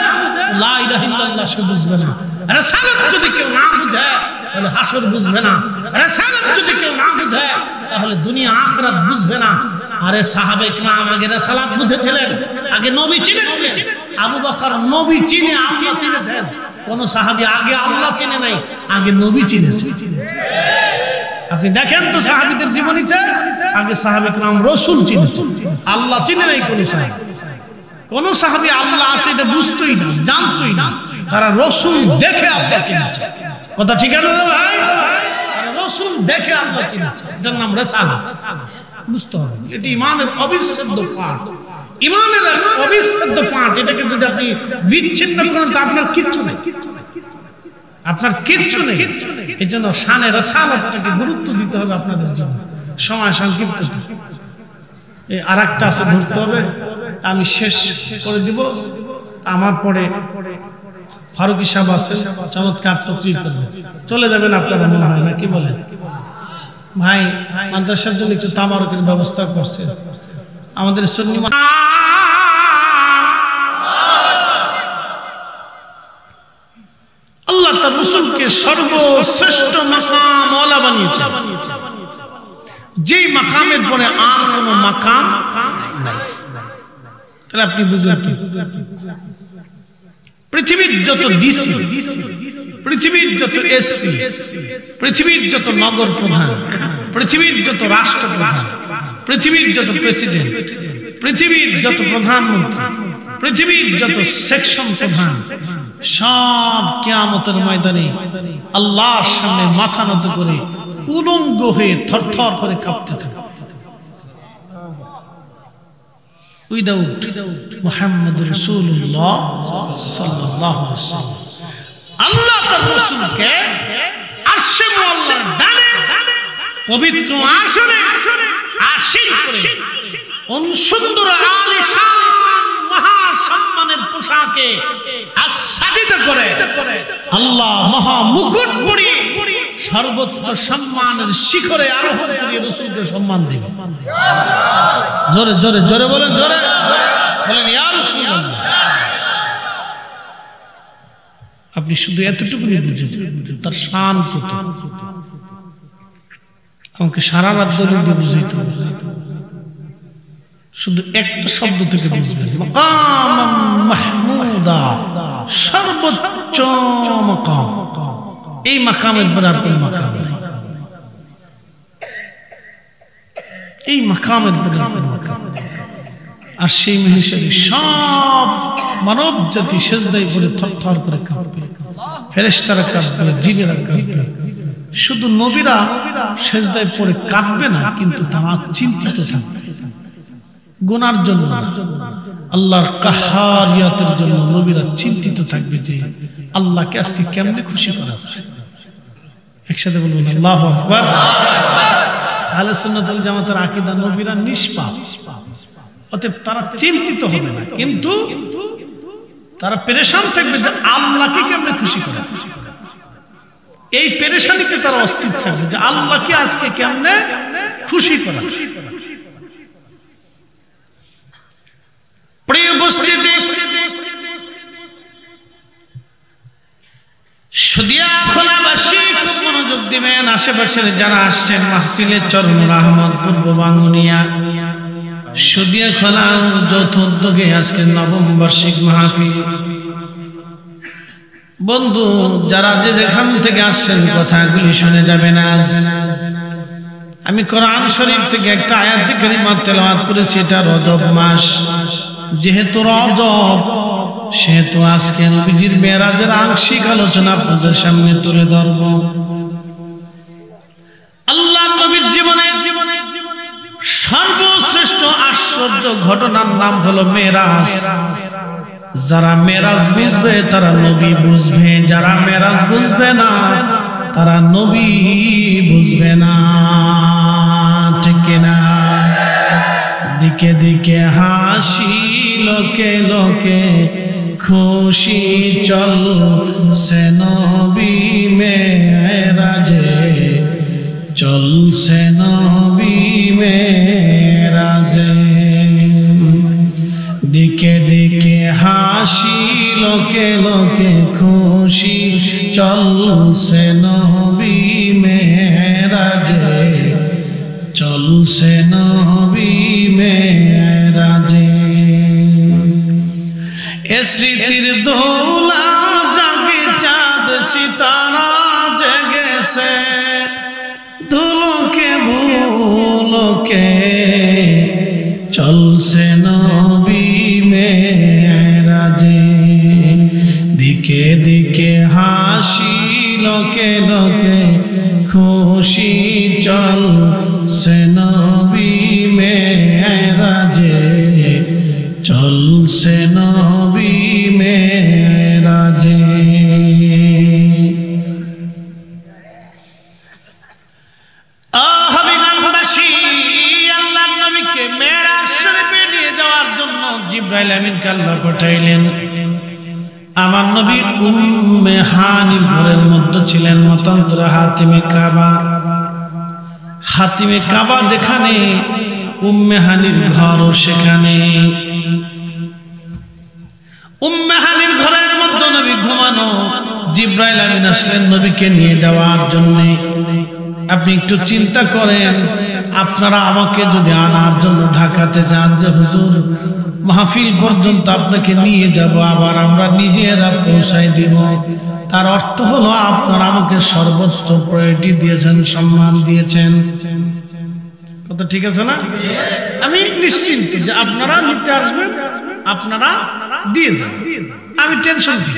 লা ইলাহা ইল্লাল্লাহ সে বুঝবে না। রিসালাত যদি কেউ না বুঝে, তাহলে হাসর বুঝবে না। রিসালাত যদি কেউ না বুঝে, তাহলে দুনিয়া আখিরাত বুঝবে না। আরে সাহাবে কিরাম আগে রিসালাত বুঝেছিলেন, আগে নবী চিনেছিলেন। আবু বকর নবী চিনে আল্লাহ চিনেছেন, কোন সাহাবী আগে আল্লাহ চিনে নাই, আগে নবী চিনেছেন। আপনি দেখেন তো সাহাবীদের জীবনীতে, আগে সাহাবে কিরাম রাসূল চিনেছেন, আল্লাহ চিনে নাই কোন সাহাবী। কোন সাহাবী আল্লাহ আছে এটা বুঝতোই না, জানতোই না, তারা রাসূল দেখে আল্লাহ চিনেছে। কথা ঠিক আছে ভাই? রাসূল দেখে আল্লাহ চিনেছে, এটার নাম রিসালাত। বুঝতে হবে, এটি ইমানের অবিচ্ছেদ্য পাঠ, ইমানের অবিচ্ছেদ্য পাঠ। এটাকে যদি আপনি বিচ্ছিন্ন করেন তো আপনার কিচ্ছু নেই, আপনার কিচ্ছু নেই। এই জন্য শানে রিসালাতটাকে গুরুত্ব দিতে হবে আপনাদের জন্য। সময় সংক্ষিপ্ত, এই আর একটা আছে ধরতে হবে, আমি শেষ করে দিব। আমার পরে ফারুকী সাহেব আছেন, চমৎকার তাকরীর করবেন, চলে যাবেন আপনারা মনে হয় না, কি বলেন ভাই? মাদ্রাসার জন্য একটু তাবারকের ব্যবস্থা করছে আমাদের সুন্নি। আল্লাহ তার রাসূলকে সর্বশ্রেষ্ঠ মাকাম ওয়ালা বানিয়েছেন, যেই মাকামের পরে আর কোনো মাকাম নাই। তাহলে আপনি বুঝুন, পৃথিবীর যত ডিসি, পৃথিবীর যত এসপি, পৃথিবীর যত নগর প্রধান, পৃথিবীর যত রাষ্ট্রপ্রধান, পৃথিবীর যত প্রেসিডেন্ট, পৃথিবীর যত প্রধানমন্ত্রী, পৃথিবীর যত সেকশন প্রধান, সব কিয়ামতের ময়দানে আল্লাহর সামনে মাথা নত করে উলঙ্গ হয়ে থরথর করে কাঁপতে থাকবে। উইদাউট মুহাম্মাদুর রাসূলুল্লাহ সাল্লাল্লাহু আলাইহি ওয়াসাল্লাম, আল্লাহ তার রাসূলকে আরশে মুআল্লার ডানে পবিত্র আসনে আসীন করে সুন্দর আলিশান মহা সম্মানের পোশাকে আচ্ছাদিত করে আল্লাহ মহা মুকুট পরিয়ে সর্বোচ্চ সম্মানের শিখরে আরোহণ করে রাসূলকে সম্মান দিবে। জোরে জোরে জোরে বলেন, জোরে বলেন ইয়া রাসূলুল্লাহ। আপনি শুধু এতটুকুনি বুঝেছেন তার শান কত, আমাকে সারা রাত দলিল দিয়ে বুঝাইতে হবে, শুধু একটা শব্দ থেকে বুঝবেন, মাকাম মাহমুদা, সর্বোচ্চ মাকাম। এই মাকামের পর আর কোনো মাকাম নাই, এই মাকামের পর আর কোনো মাকাম নেই। আর সেই মহেশ্বরী সব মানব জাতি সেজদায় পড়ে থরথর করে কাঁপবে, ফেরেশতারা কাঁপবে, জিনেরা কাঁপবে। শুধু নবীরা সেজদায় পড়ে কাঁদবে না, কিন্তু তারা চিন্তিত থাকবে গুনার জন্য না, আল্লাহর কাহারিয়াতের জন্য নবীরা চিন্তিত থাকবে যে আল্লাহকে আজকে কেমনে খুশি করা যায়। একসাথে বলুন আল্লাহু আকবার। আহলে সুন্নাত ওয়াল জামাতের আকীদা, নবীরা নিষ্পাপ, অতএব তারা চিন্তিত হবে না, কিন্তু তারা পেরেশান থাকবে যে আল্লাহকে কেমনে খুশি করা যায়। এই পেরেশানিতে তারা অস্থির থাকবে যে আল্লাহকে আজকে কেমনে খুশি করা যায়। প্রিয় উপস্থিতি, সুদিয়া খোলাবাসী খুব মনোযোগ দিবেন। আশেপাশের যারা আসছেন মাহফিলে চরণ রহমত পূর্ব বাঙ্গুনিয়া সুদিয়া খোলা যৌথ উদ্যোগে আজকে নবম বার্ষিক মাহফিল। বন্ধু যারা যে যেখান থেকে আসছেন কথাগুলি শুনে যাবেন। আজ আমি কোরআন শরীফ থেকে একটা আয়াত কারিমা তেলাওয়াত করেছি। এটা রজব মাস, যেহেতু রজব সেহেতু আজকে নবীজির মেরাজের আংশিক আলোচনা আপনাদের সামনে তুলে ধরব। আল্লাহ নবীর জীবনে সর্বশ্রেষ্ঠ আশ্চর্য ঘটনার নাম হলো মেরাজ। যারা মেরাজ বুঝবে তারা নবী বুঝবে, যারা মেরাজ বুঝবে না তারা নবী বুঝবে না, ঠিক কিনা? দিকে দিকে হাসি, লোকে লোকে খুশি, চলছে নবী মেরাজে, চলছে নবী মেরাজে। দিকে দিকে হাসি, লোকে লোকে খুশি, চলছে নবী মেরাজে, চলছে নবী মেরাজে। এ স্মৃতির দোলা জাগে চাঁদ সিতারা জেগেছে, ধুলোকে ভুলোকে চলছে নবী মেরাজে। দিকে দিকে হাসি, লোকে লোকে খুশি, চলছে নবী মেরাজে, চলছে নবী মেরাজে। জিবরাইল আমিনকে আল্লাহ পাঠাইলেন। আমার নবী উম্মে হানির ঘরের মধ্যে ছিলেন, মতান্তরে হাতিমে কাবা। হাতিমে কাবা যেখানে, উম্মে হানির ঘরও সেখানে। উম্মে হানির ঘরের মধ্যে নবী ঘুমানো। জিবরাইল আমিন আসলেন নবীকে নিয়ে যাওয়ার জন্য। আপনি একটু চিন্তা করেন, আপনারা আমাকে যদি আনার জন্য ঢাকাতে যান যে হুজুর মাহফিল পর্যন্ত আপনাকে নিয়ে যাব, আবার আমরা নিজেরা পৌঁছাই দিব, তার অর্থ হলো আপনারা আমাকে সর্বোচ্চ প্রায়োরিটি দিয়েছেন, সম্মান দিয়েছেন। কথা ঠিক আছে না? আমি নিশ্চিন্ত যে আপনারা নিতে আসবেন, আপনারা দিয়ে যাবেন, আমি টেনশন ফ্রি।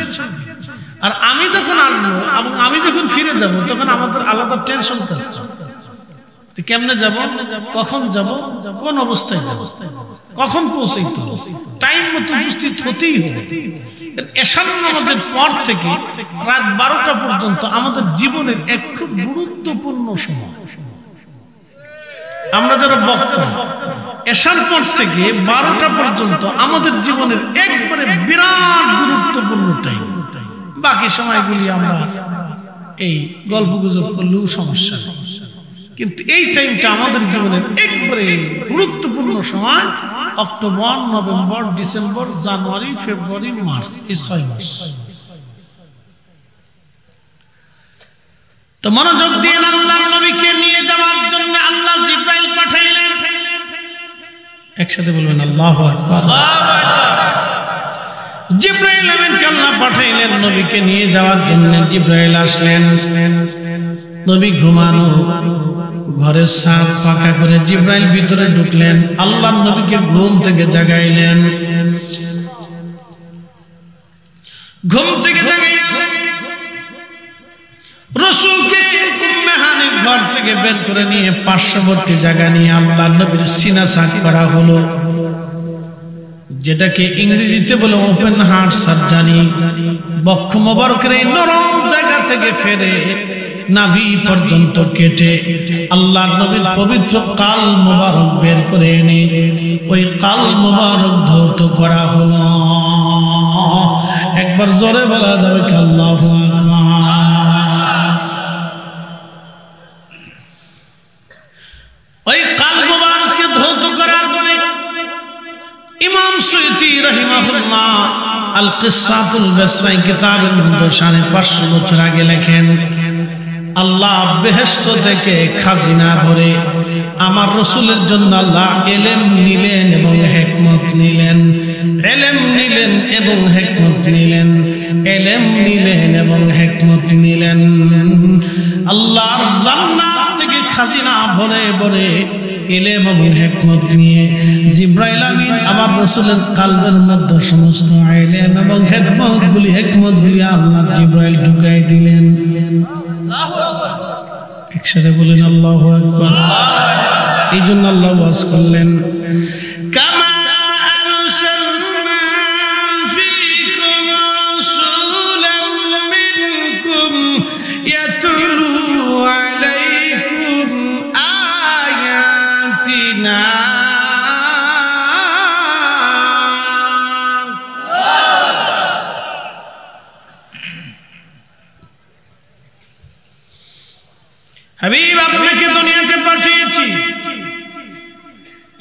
আর আমি যখন আসবো এবং আমি যখন ফিরে যাব তখন আমাদের আলাদা টেনশন কাজ করে। কেমনে যাব, কখন যাব, কোন অবস্থায় যাব, কখন পৌঁছাইতে হবে, টাইম মতো উপস্থিত হতেই হবে। এশার নামাজের পর থেকে রাত 12টা পর্যন্ত আমাদের জীবনের এক খুব গুরুত্বপূর্ণ সময়। আমরা যারা বক্তা, এশার পর থেকে 12টা পর্যন্ত আমাদের জীবনের একবারে বিরাট গুরুত্বপূর্ণ টাইম। বাকি সময়গুলি আমরা এই গল্প গুজব করলেও সমস্যা নেই, কিন্তু এই টাইমটা আমাদের জীবনের একবারে গুরুত্বপূর্ণ সময়। অক্টোবর, নভেম্বর, ডিসেম্বর, জানুয়ারি, ফেব্রুয়ারি, মার্চ, এই 6 মাস। তো মনোযোগ দিয়ে আল্লাহর নবীকে নিয়ে যাওয়ার জন্য আল্লাহ জিবরাইল পাঠাইলেন। একসাথে বলবেন আল্লাহু আকবার। জিবরাইল আমিনকে আল্লাহ পাঠাইলেন নবীকে নিয়ে যাওয়ার জন্য। জিবরাইল আসলেন, নবী ঘুমানো, ঘরের ছাদ পাকা করে জিবরাইল ভিতরে ঢুকলেন, আল্লাহর নবীকে ঘুম থেকে জাগাইলেন। ঘুম থেকে জাগাইয়া রাসূলকে উম্মে হানির ঘর থেকে বের করে নিয়ে পার্শ্ববর্তী জায়গা নিয়ে আল্লাহর নবীর সিনা ছাদ করা হলো, যেটাকে ইংরেজিতে বলে ওপেন হার্ট সার্জারি। বক্ষ মোবারকের এই নরম জায়গা থেকে ফেরে নাভি পর্যন্ত কেটে আল্লাহর নবীর পবিত্র কাল মোবারক বের করে এনে ওই কাল মোবারক ধৌত করা হলো। একবার জোরে বলা যাবে কি আল্লাহু আকবার। ওই কাল মোবারককে ধৌত করার পরে ইমাম সুয়ুতি রাহিমাহুল্লাহ আল কিসাতুল বাসরাই কিতাবের মধ্যে 550 বছর আগে লেখেন, আল্লাহ বেহেশত থেকে খাজিনা ভরে আমার রাসূলের জন্য আল্লাহ ইলম নিলেন এবং হিকমত নিলেন, ইলম নিলেন এবং হিকমত নিলেন, ইলম নিলেন এবং হিকমত নিলেন। আল্লাহর জান্নাত থেকে খাজিনা ভরে ভরে ইলম এবং হিকমত নিয়ে জিবরাইল আমিন আমার রাসূলের কলবের মধ্যে সমস্ত ইলম এবং হিকমতগুলি আল্লাহ জিবরাইল ঢুকাই দিলেন। আল্লাহু আকবার। একসাথে বলেন আল্লাহু আকবার। এই জন্য আল্লাহ ওয়াজ করলেন, কামা আরসালনা ফীকুম রাসূলাম মিনকুম ইয়াতলু আলাইকুম আয়াতিনা। হাবিব আপনাকে দুনিয়াতে পাঠিয়েছি,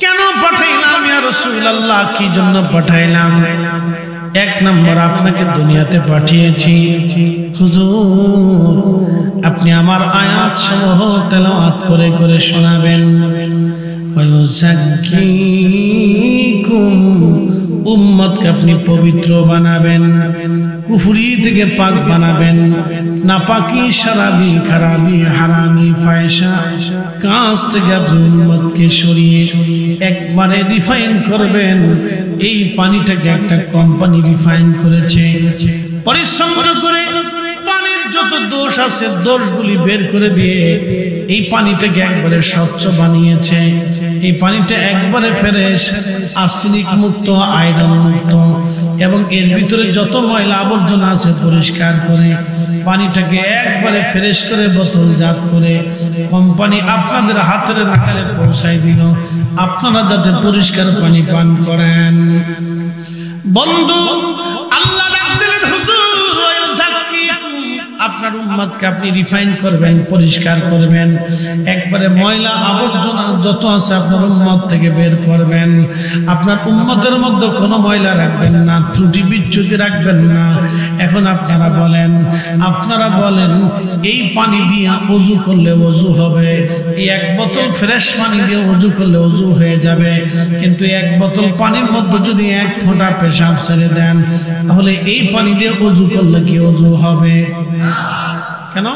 কেন পাঠাইলাম ইয়া রাসূলুল্লাহ, কি জন্য পাঠাইলাম? এক নম্বর, আপনাকে দুনিয়াতে পাঠিয়েছি হুজুর আপনি আমার আয়াত সমূহ তেলাওয়াত করে করে শোনাবেন, ওয়ায়ুযাক্কিকুম উম্মতকে আপনি পবিত্র বানাবেন, কুফরি থেকে পাক বানাবেন, নাপাকি শারাবি খারাবি হারামি ফায়সা কাজ থেকে আপনি উম্মতকে সরিয়ে একবারে রিফাইন করবেন। এই পানিটাকে একটা কোম্পানি রিফাইন করেছে, পরিশ্রম করে পানির যত দোষ আছে দোষগুলি বের করে দিয়ে এই পানিটাকে একবারে স্বচ্ছ বানিয়েছে। এই পানিটা একবারে ফ্রেশ, আর্সেনিক মুক্ত, আয়রন মুক্ত এবং এর ভিতরে যত ময়লা আবর্জনা আছে পরিষ্কার করে পানিটাকে একবারে ফ্রেশ করে বোতলজাত করে কোম্পানি আপনাদের হাতের নাগালে পৌঁছাই দিল, আপনারা যাতে পরিষ্কার পানি পান করেন। বন্ধু আল্লাহ ডাক দিলেন, হুজুর আপনার উম্মতকে আপনি রিফাইন করবেন, পরিষ্কার করবেন, একবারে ময়লা আবর্জনা যত আছে আপনার উম্মত থেকে বের করবেন। আপনার উম্মতের মধ্যে কোনো ময়লা রাখবেন না, ত্রুটি বিচ্যুতি রাখবেন না। এখন আপনারা বলেন এই পানি দিয়ে ওযু করলে ওযু হবে, এই এক বোতল ফ্রেশ পানি দিয়ে ওযু করলে ওযু হয়ে যাবে, কিন্তু এক বোতল পানির মধ্যে যদি এক ফোঁটা পেশাব ছেড়ে দেন তাহলে এই পানি দিয়ে ওযু করলে কি ওযু হবে? কেন?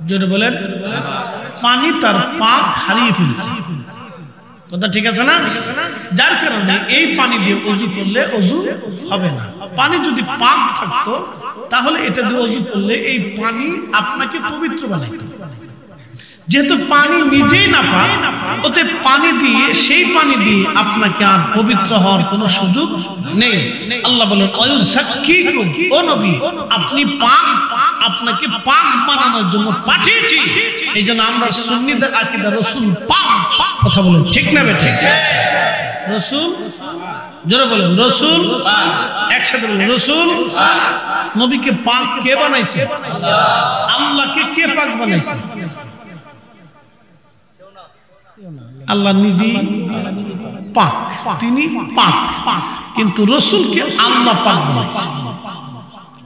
জোরে বলেন। পানি তার পাক হারিয়ে ফেলছে, কথা ঠিক আছে না? যার কারণে এই পানি দিয়ে ওযু করলে ওযু হবে না। পানি যদি পাক থাকতো তাহলে এটা দিয়ে ওযু করলে এই পানি আপনাকে পবিত্র বানাইতো। যেহেতু পানি নিজেই না পাক, ওতে পানি দিয়ে সেই পানি দিয়ে আপনাকে আর পবিত্র হওয়ার কোনো সুযোগ নেই। আল্লাহ বলেন ওয়ায়ুযাক্কিকুম, ও নবী আপনি পাক, আপনাকে পাক বানানোর জন্য পাঠিয়েছি। এই জন্য আমরা সুন্নিদের আকীদা রাসূল পাক, কথা বলেন ঠিক না বেঠে? রাসূল, জোরে বলেন রাসূল, একসাথে বলেন রাসূল। নবীকে পাক কে বানাইছে? আল্লাহকে কে পাক বানাইছে? আল্লাহ নিজেই পাক, তিনি পাক, কিন্তু রাসূলকে আল্লাহ পাক বানাইছে।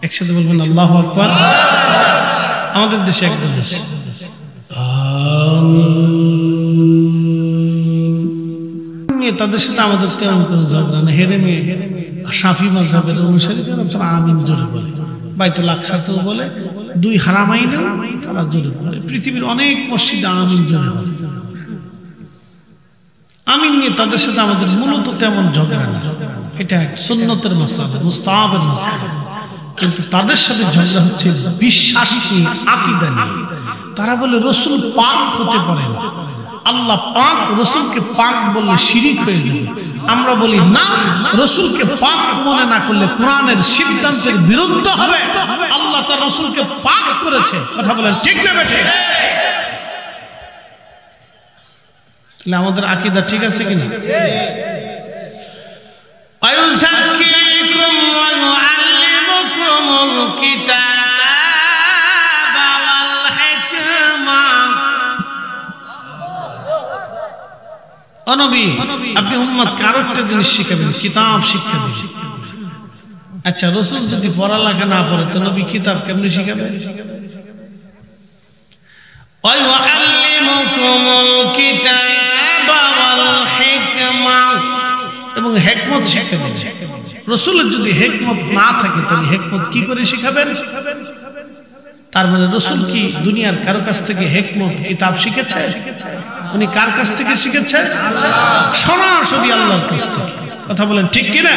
একসাথে বলবেন আল্লাহু আকবার। আমাদের দেশে একদম দেশ আমিন, তাদের সাথে আমাদের তেমন কোনো ঝগড়া না। হেরে মেয়ে শাফি মাযহাবের অনুসারী যারা তারা আমিন জোরে বলে, বাইতুল আকসাতেও বলে, দুই হারামাইনেও তারা জোরে বলে। পৃথিবীর অনেক মসজিদে আমিন জোরে বলে। আমিন নিয়ে তাদের সাথে আমাদের মূলত তেমন ঝগড়া না, এটা সুন্নতের মাসআলা, মুস্তাহাবের মাসআলা। কিন্তু তাদের সাথে ঝগড়া হচ্ছে বিশ্বাস নিয়ে, আকীদা নিয়ে। তারা বলে রাসূল পাক হতে পারে না, আল্লাহ পাক রসুলকে পাক বললে শিরিক হয়ে যাবে। আমরা বলি না, রসুলকে পাক মনে না করলে কোরআনের সিদ্ধান্তের বিরুদ্ধ হবে। আল্লাহ তার রসুলকে পাক করেছে, কথা বলেন ঠিক না বেঠিক? তাহলে আমাদের আকীদা ঠিক আছে কিনা? আয়ুযাক্কিকুম ওয়া ইউআল্লিমুকুমুল কিতাবা ওয়াল হিকমা। ও নবী, আপনি উম্মতকে আরো একটা জিনিস শিখাবেন, কিতাব শিক্ষা দিবেন। আচ্ছা, রাসূল যদি পড়ালেখা না পড়ে তো নবী কিতাব কেমনে শিখাবে? ওয়া ইউআল্লিমুকুমুল কিতাবা ওয়াল হিকমা, এবং হিকমত শিক্ষা দিবেন। রাসূলের যদি হিকমত না থাকে তাহলে হিকমত কি করে শিখাবেন? তার মানে রাসূল কি দুনিয়ার কারো কাছ থেকে হিকমত কিতাব শিখেছে? উনি কার কাছ থেকে শিখেছে? সরাসরি আল্লাহর কাছ থেকে, কথা বলেন ঠিক কিনা?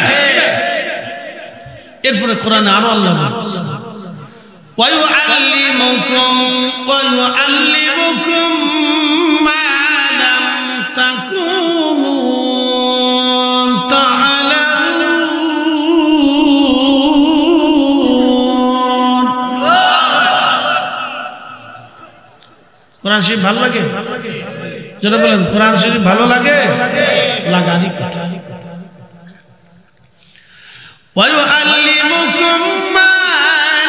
এরপরে কোরআনে আরো আল্লাহ বলতেছেন ওয়া ইউআল্লিমুকুম মা লাম তাকুনু তা'লামুন। কোরআন শরীফ ভালো লাগে? যারা বলেন কোরআন শরীফ ভালো লাগে, লাগারই কথা। ওয়া ইউআল্লিমুকুম মা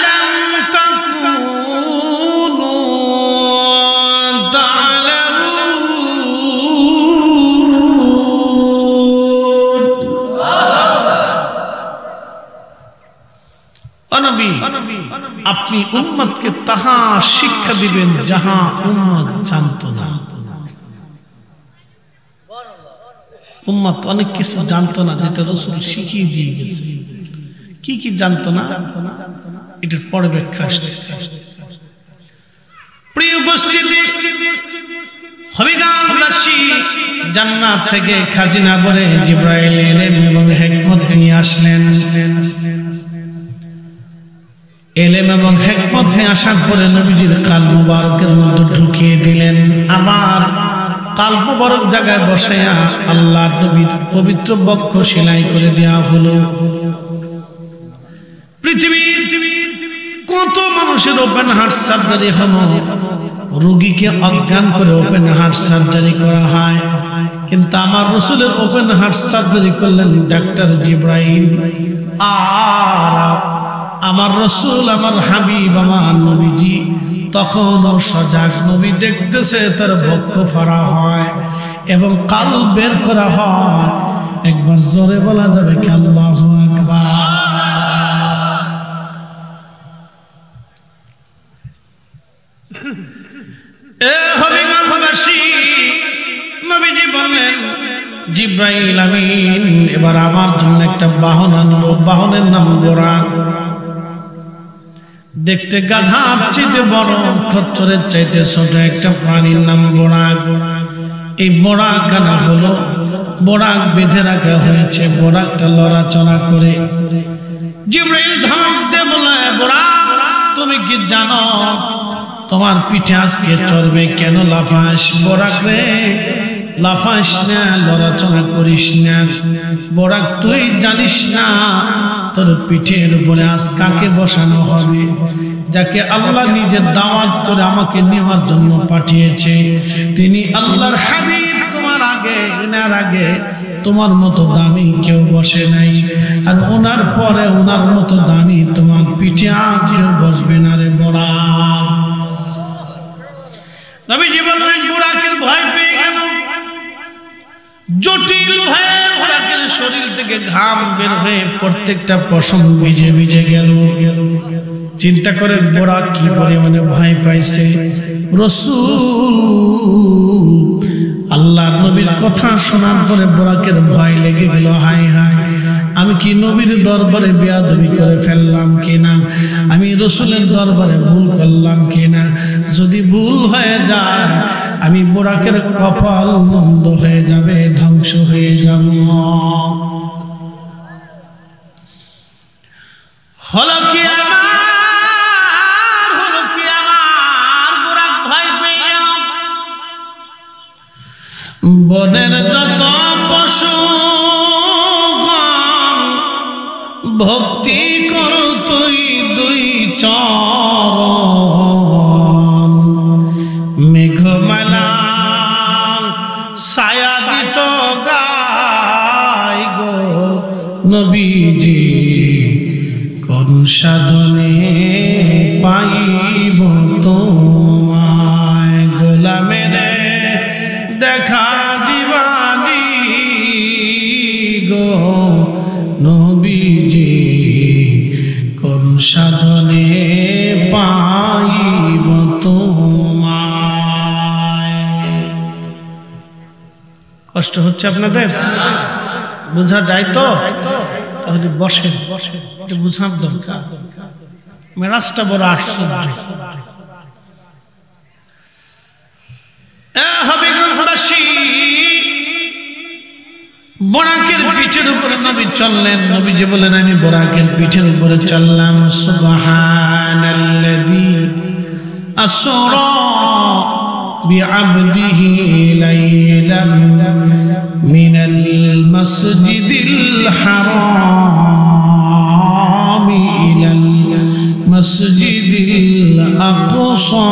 লাম তাকুনু তা'লামুন। ও নবী, আপনি উম্মতকে তাহা শিক্ষা দিবেন যাহা উম্মত জানতো না। উম্মত অনেক কিছু জানতো না যেটা রাসূল শিখিয়ে দিয়ে গেছে। কি কি জানতো না এটার পরে ব্যাখ্যা আসতেছে। প্রিয় উপস্থিতি, হবিগঞ্জবাসী জান্নাত থেকে খাজিনা ভরে জিবরাইল এলেন এবং হিকমত নিয়ে আসলেন। এলেম এবং হিকমত নিয়ে আসার পরে নবীজির কাল মুবারকের মধ্যে ঢুকিয়ে দিলেন। আমার কাল মুবারক জায়গায় বসাইয়া আল্লাহর নবীর পবিত্র বক্ষ সেলাই করে দেওয়া হলো। পৃথিবীর কত মানুষের ওপেন হার্ট সার্জারি হলো, রোগীকে অজ্ঞান করে ওপেন হার্ট সার্জারি করা হয়, কিন্তু আমার রাসূলের ওপেন হার্ট সার্জারি করলেন ডাক্তার জিবরাইল। আর আমার রাসূল, আমার হাবিব, আমার নবীজি তখনও সজাগ। নবী দেখতেছে তার বক্ষ ফাড়া হয় এবং কাল বের করা হয়। একবার জোরে বলা যাবে কি আল্লাহু আকবার? এ হবিগঞ্জবাসী, নবীজি বললেন জিবরাইল আমিন এবার আমার জন্য একটা বাহন আনলো। বাহনের নাম বোরাক। দেখতে গাধার চাইতে বড়, খচ্চরের চাইতে ছোট একটা প্রাণীর নাম বোরাক। এই বোরাক আনা হলো, বোরাক বেঁধে রাখা হয়েছে, বোরাকটা লড়াচড়া করে। জিবরাইল ধমক দিয়ে বলে, বোরাক তুমি কি জানো তোমার পিঠে আজকে চড়বে? কেন লাফাস? বোরাক রে লাফাস না, লড়াচড়া করিস না। বোরাক তুই জানিস না তোর পিঠের উপরে আজ কাকে বসানো হবে? যাকে আল্লাহ নিজের দাওয়াত করে আমাকে নেওয়ার জন্য পাঠিয়েছে, তিনি আল্লাহর হাবিব। তোমার আগে, এনার আগে তোমার মতো দামি কেউ বসে নাই, আর ওনার পরে ওনার মতো দামি তোমার পিঠে আর কেউ বসবে না রে বোরাক। নবীজি বললেন, বোরাকের ভয় পেয়ে গেল। জটিল ভয়ে বোরাকের শরীর থেকে ঘাম বের হয়ে প্রত্যেকটা পশম ভিজে ভিজে গেল। চিন্তা করেন বোরাক কি পরিমাণে ভয় পাইছে। রাসূল আল্লাহর নবীর কথা শোনার পরে বোরাকের ভয় লেগে গেল। হায় হায়, আমি কি নবীর দরবারে বেয়াদবি করে ফেললাম কিনা? আমি রাসূলের দরবারে ভুল করলাম কিনা? যদি ভুল হয়ে যায় আমি বোরাকের কপাল মন্দ হয়ে যাবে, ধ্বংস হয়ে যাব। হলো কি আমার বোরাক ভয় পেয়ে গেল। বনের যত পশু ভক্তি কর তুই দুই চরণ মেঘমালা ছায়া দিত গায় গো নবীজি কোন সাধনে পাইব তোমায় গোলামের দেখা দিবানি গো নবীজি কোন সাধনে পাইব তোমায়। কষ্ট হচ্ছে আপনাদের? বোঝা যায় তো? তাহলে বসেন, এটা বুঝার দরকার। মেরাজটা বড় আশ্চর্য। হবিগঞ্জবাসী বোরাকের পিঠের উপরে নবী চললেন। নবীজি বলেন আমি বোরাকের পিঠের উপরে চললাম। সুবহানাল্লাযী আসরা বিআবদিহি লাইলান মিনাল মাসজিদিল হারাম ইলাল মাসজিদিল আকসা।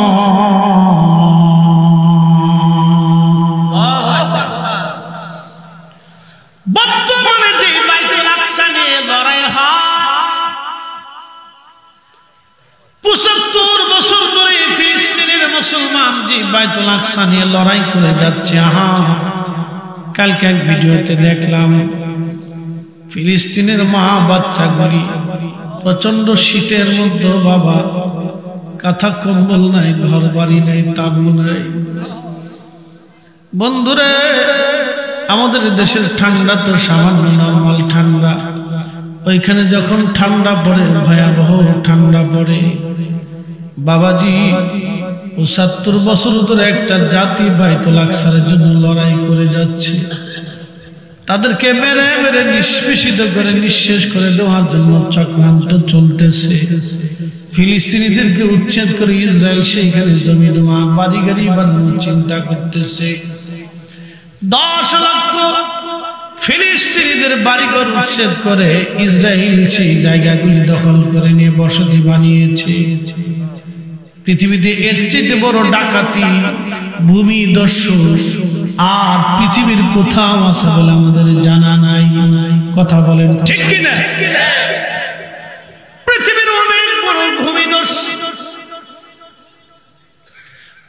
বর্তমানে যে বাইতুল আকসা নিয়ে লড়াই হয়, ৭৫ বছর ধরে ফিলিস্তিনের মুসলমান যে বাইতুল আকসা নিয়ে লড়াই করে যাচ্ছে। কালকে এক ভিডিওতে দেখলাম ফিলিস্তিনের মা বাচ্চাগুলি প্রচন্ড শীতের মধ্যে বাবা কাঁথা কম্বল নাই, ঘর বাড়ি নাই, তাবু নাই। বন্ধুরে আমাদের দেশের ঠান্ডা তো সামান্য নরমাল ঠান্ডা, ওইখানে যখন ঠান্ডা পড়ে ভয়াবহ ঠান্ডা পড়ে। বাবাজি ৭৫ বছর ধরে একটা জাতি বাইতুল আকসার জন্য লড়াই করে যাচ্ছে। তাদেরকে মেরে মেরে নিষ্পেষিত করে নিঃশেষ করে দেওয়ার জন্য চক্রান্ত চলতেছে। ফিলিস্তিনিদেরকে উচ্ছেদ করে ইসরায়েল সেইখানে জমি জমা বাড়ি গাড়ি বানানোর চিন্তা করতেছে। ১০ লক্ষ ফিলিস্তিনিদের বাড়িঘর উচ্ছেদ করে ইসরায়েল সেই জায়গাগুলি দখল করে নিয়ে বসতি বানিয়েছে। পৃথিবীতে এর চেয়ে বড় ডাকাতি, ভূমি দস্যু আর পৃথিবীর কোথাও আছে বলে আমাদের জানা নাই। কথা বলেন ঠিক কিনা? পৃথিবীর অনেক বড় ভূমি দস্যু,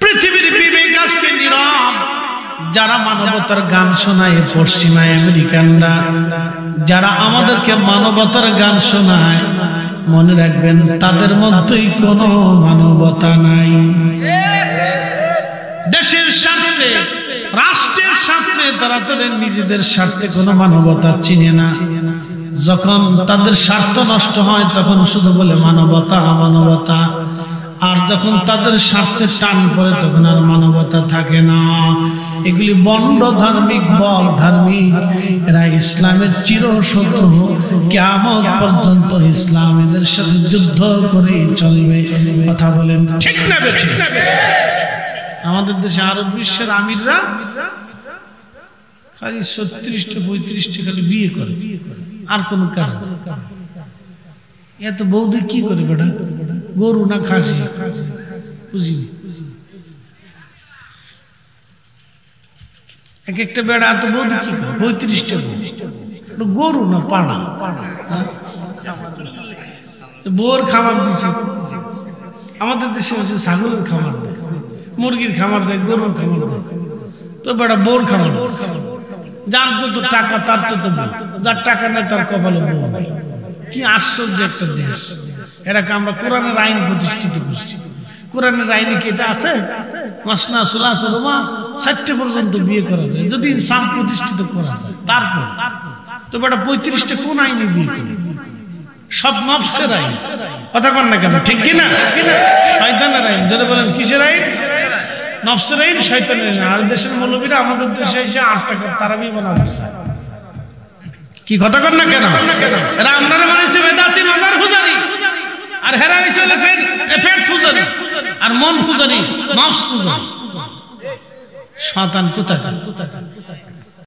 পৃথিবীর বিবেক আজকে নীরব। যারা মানবতার গান শোনায় পশ্চিমা আমেরিকানরা, যারা আমাদেরকে মানবতার গান শোনায়, মনে রাখবেন তাদের মধ্যেই কোনো মানবতা নাই। দেশের স্বার্থে, রাষ্ট্রের স্বার্থে তারা তাদের নিজেদের স্বার্থে কোনো মানবতা চিনে না। যখন তাদের স্বার্থ নষ্ট হয় তখন শুধু বলে মানবতা মানবতা, আর যখন তাদের স্বার্থে টান পড়ে তখন আর মানবতা থাকে না। এগুলি বন্ড ধার্মিক, বল ধার্মিক, এরা ইসলামের চিরশত্রু। কিয়ামত পর্যন্ত ইসলাম এদের সাথে যুদ্ধ করেই চলবে। কথা বলেন ঠিক না বেঠিক? আমাদের দেশে আরব বিশ্বের আমিররা খালি ৩৬টা ৩৫টা খালি বিয়ে করে, আর কোনো কাজ নেই। এত বৌদি কি করে বেটা? গরু না খাসি বুঝিনি। এক একটা বেড়া এত বৌদি কি করে? ৩৫টা গরু না পাড়া? বউর খাবার দিছে। আমাদের দেশে হচ্ছে ছাগলের খাবার দেয়, মুরগির খাবার দেয়, গরুর খাবার দেয়। তো বেটা বউর খাবার দিচ্ছে। যার যত টাকা তার তত বউ, যার টাকা নেই তার কপালে বউ নেই। কি আশ্চর্য একটা দেশ! এটাকে আমরা কোরআনের আইন প্রতিষ্ঠিত করছি। কোরআনের আইনে কি এটা আছে? মাসনা সুলাসা রুবা ৬০ পর্যন্ত বিয়ে করা যায় যদি ইনসান প্রতিষ্ঠিত করা যায়। তারপর তো বেটা ৩৫টা কোন আইনে বিয়ে করবে? সব নফসের আইন। কথা কন না কেন? ঠিক কিনা? শয়তানের আইন। যদি বলেন কিসের আইন? নফসের আইন, শয়তানের আইন। আর দেশের মৌলবীরা আমাদের দেশে এসে ৮ টাকার তারাবি বানাতে চায়। কি কথা কন না কেন? এরা আপনারা মানেছে বেদাতি মাজার পূজারি, আর হেরা হয়েছে পেট পূজারি আর মন পূজারি, নফস পূজারি। শয়তান কোথাকার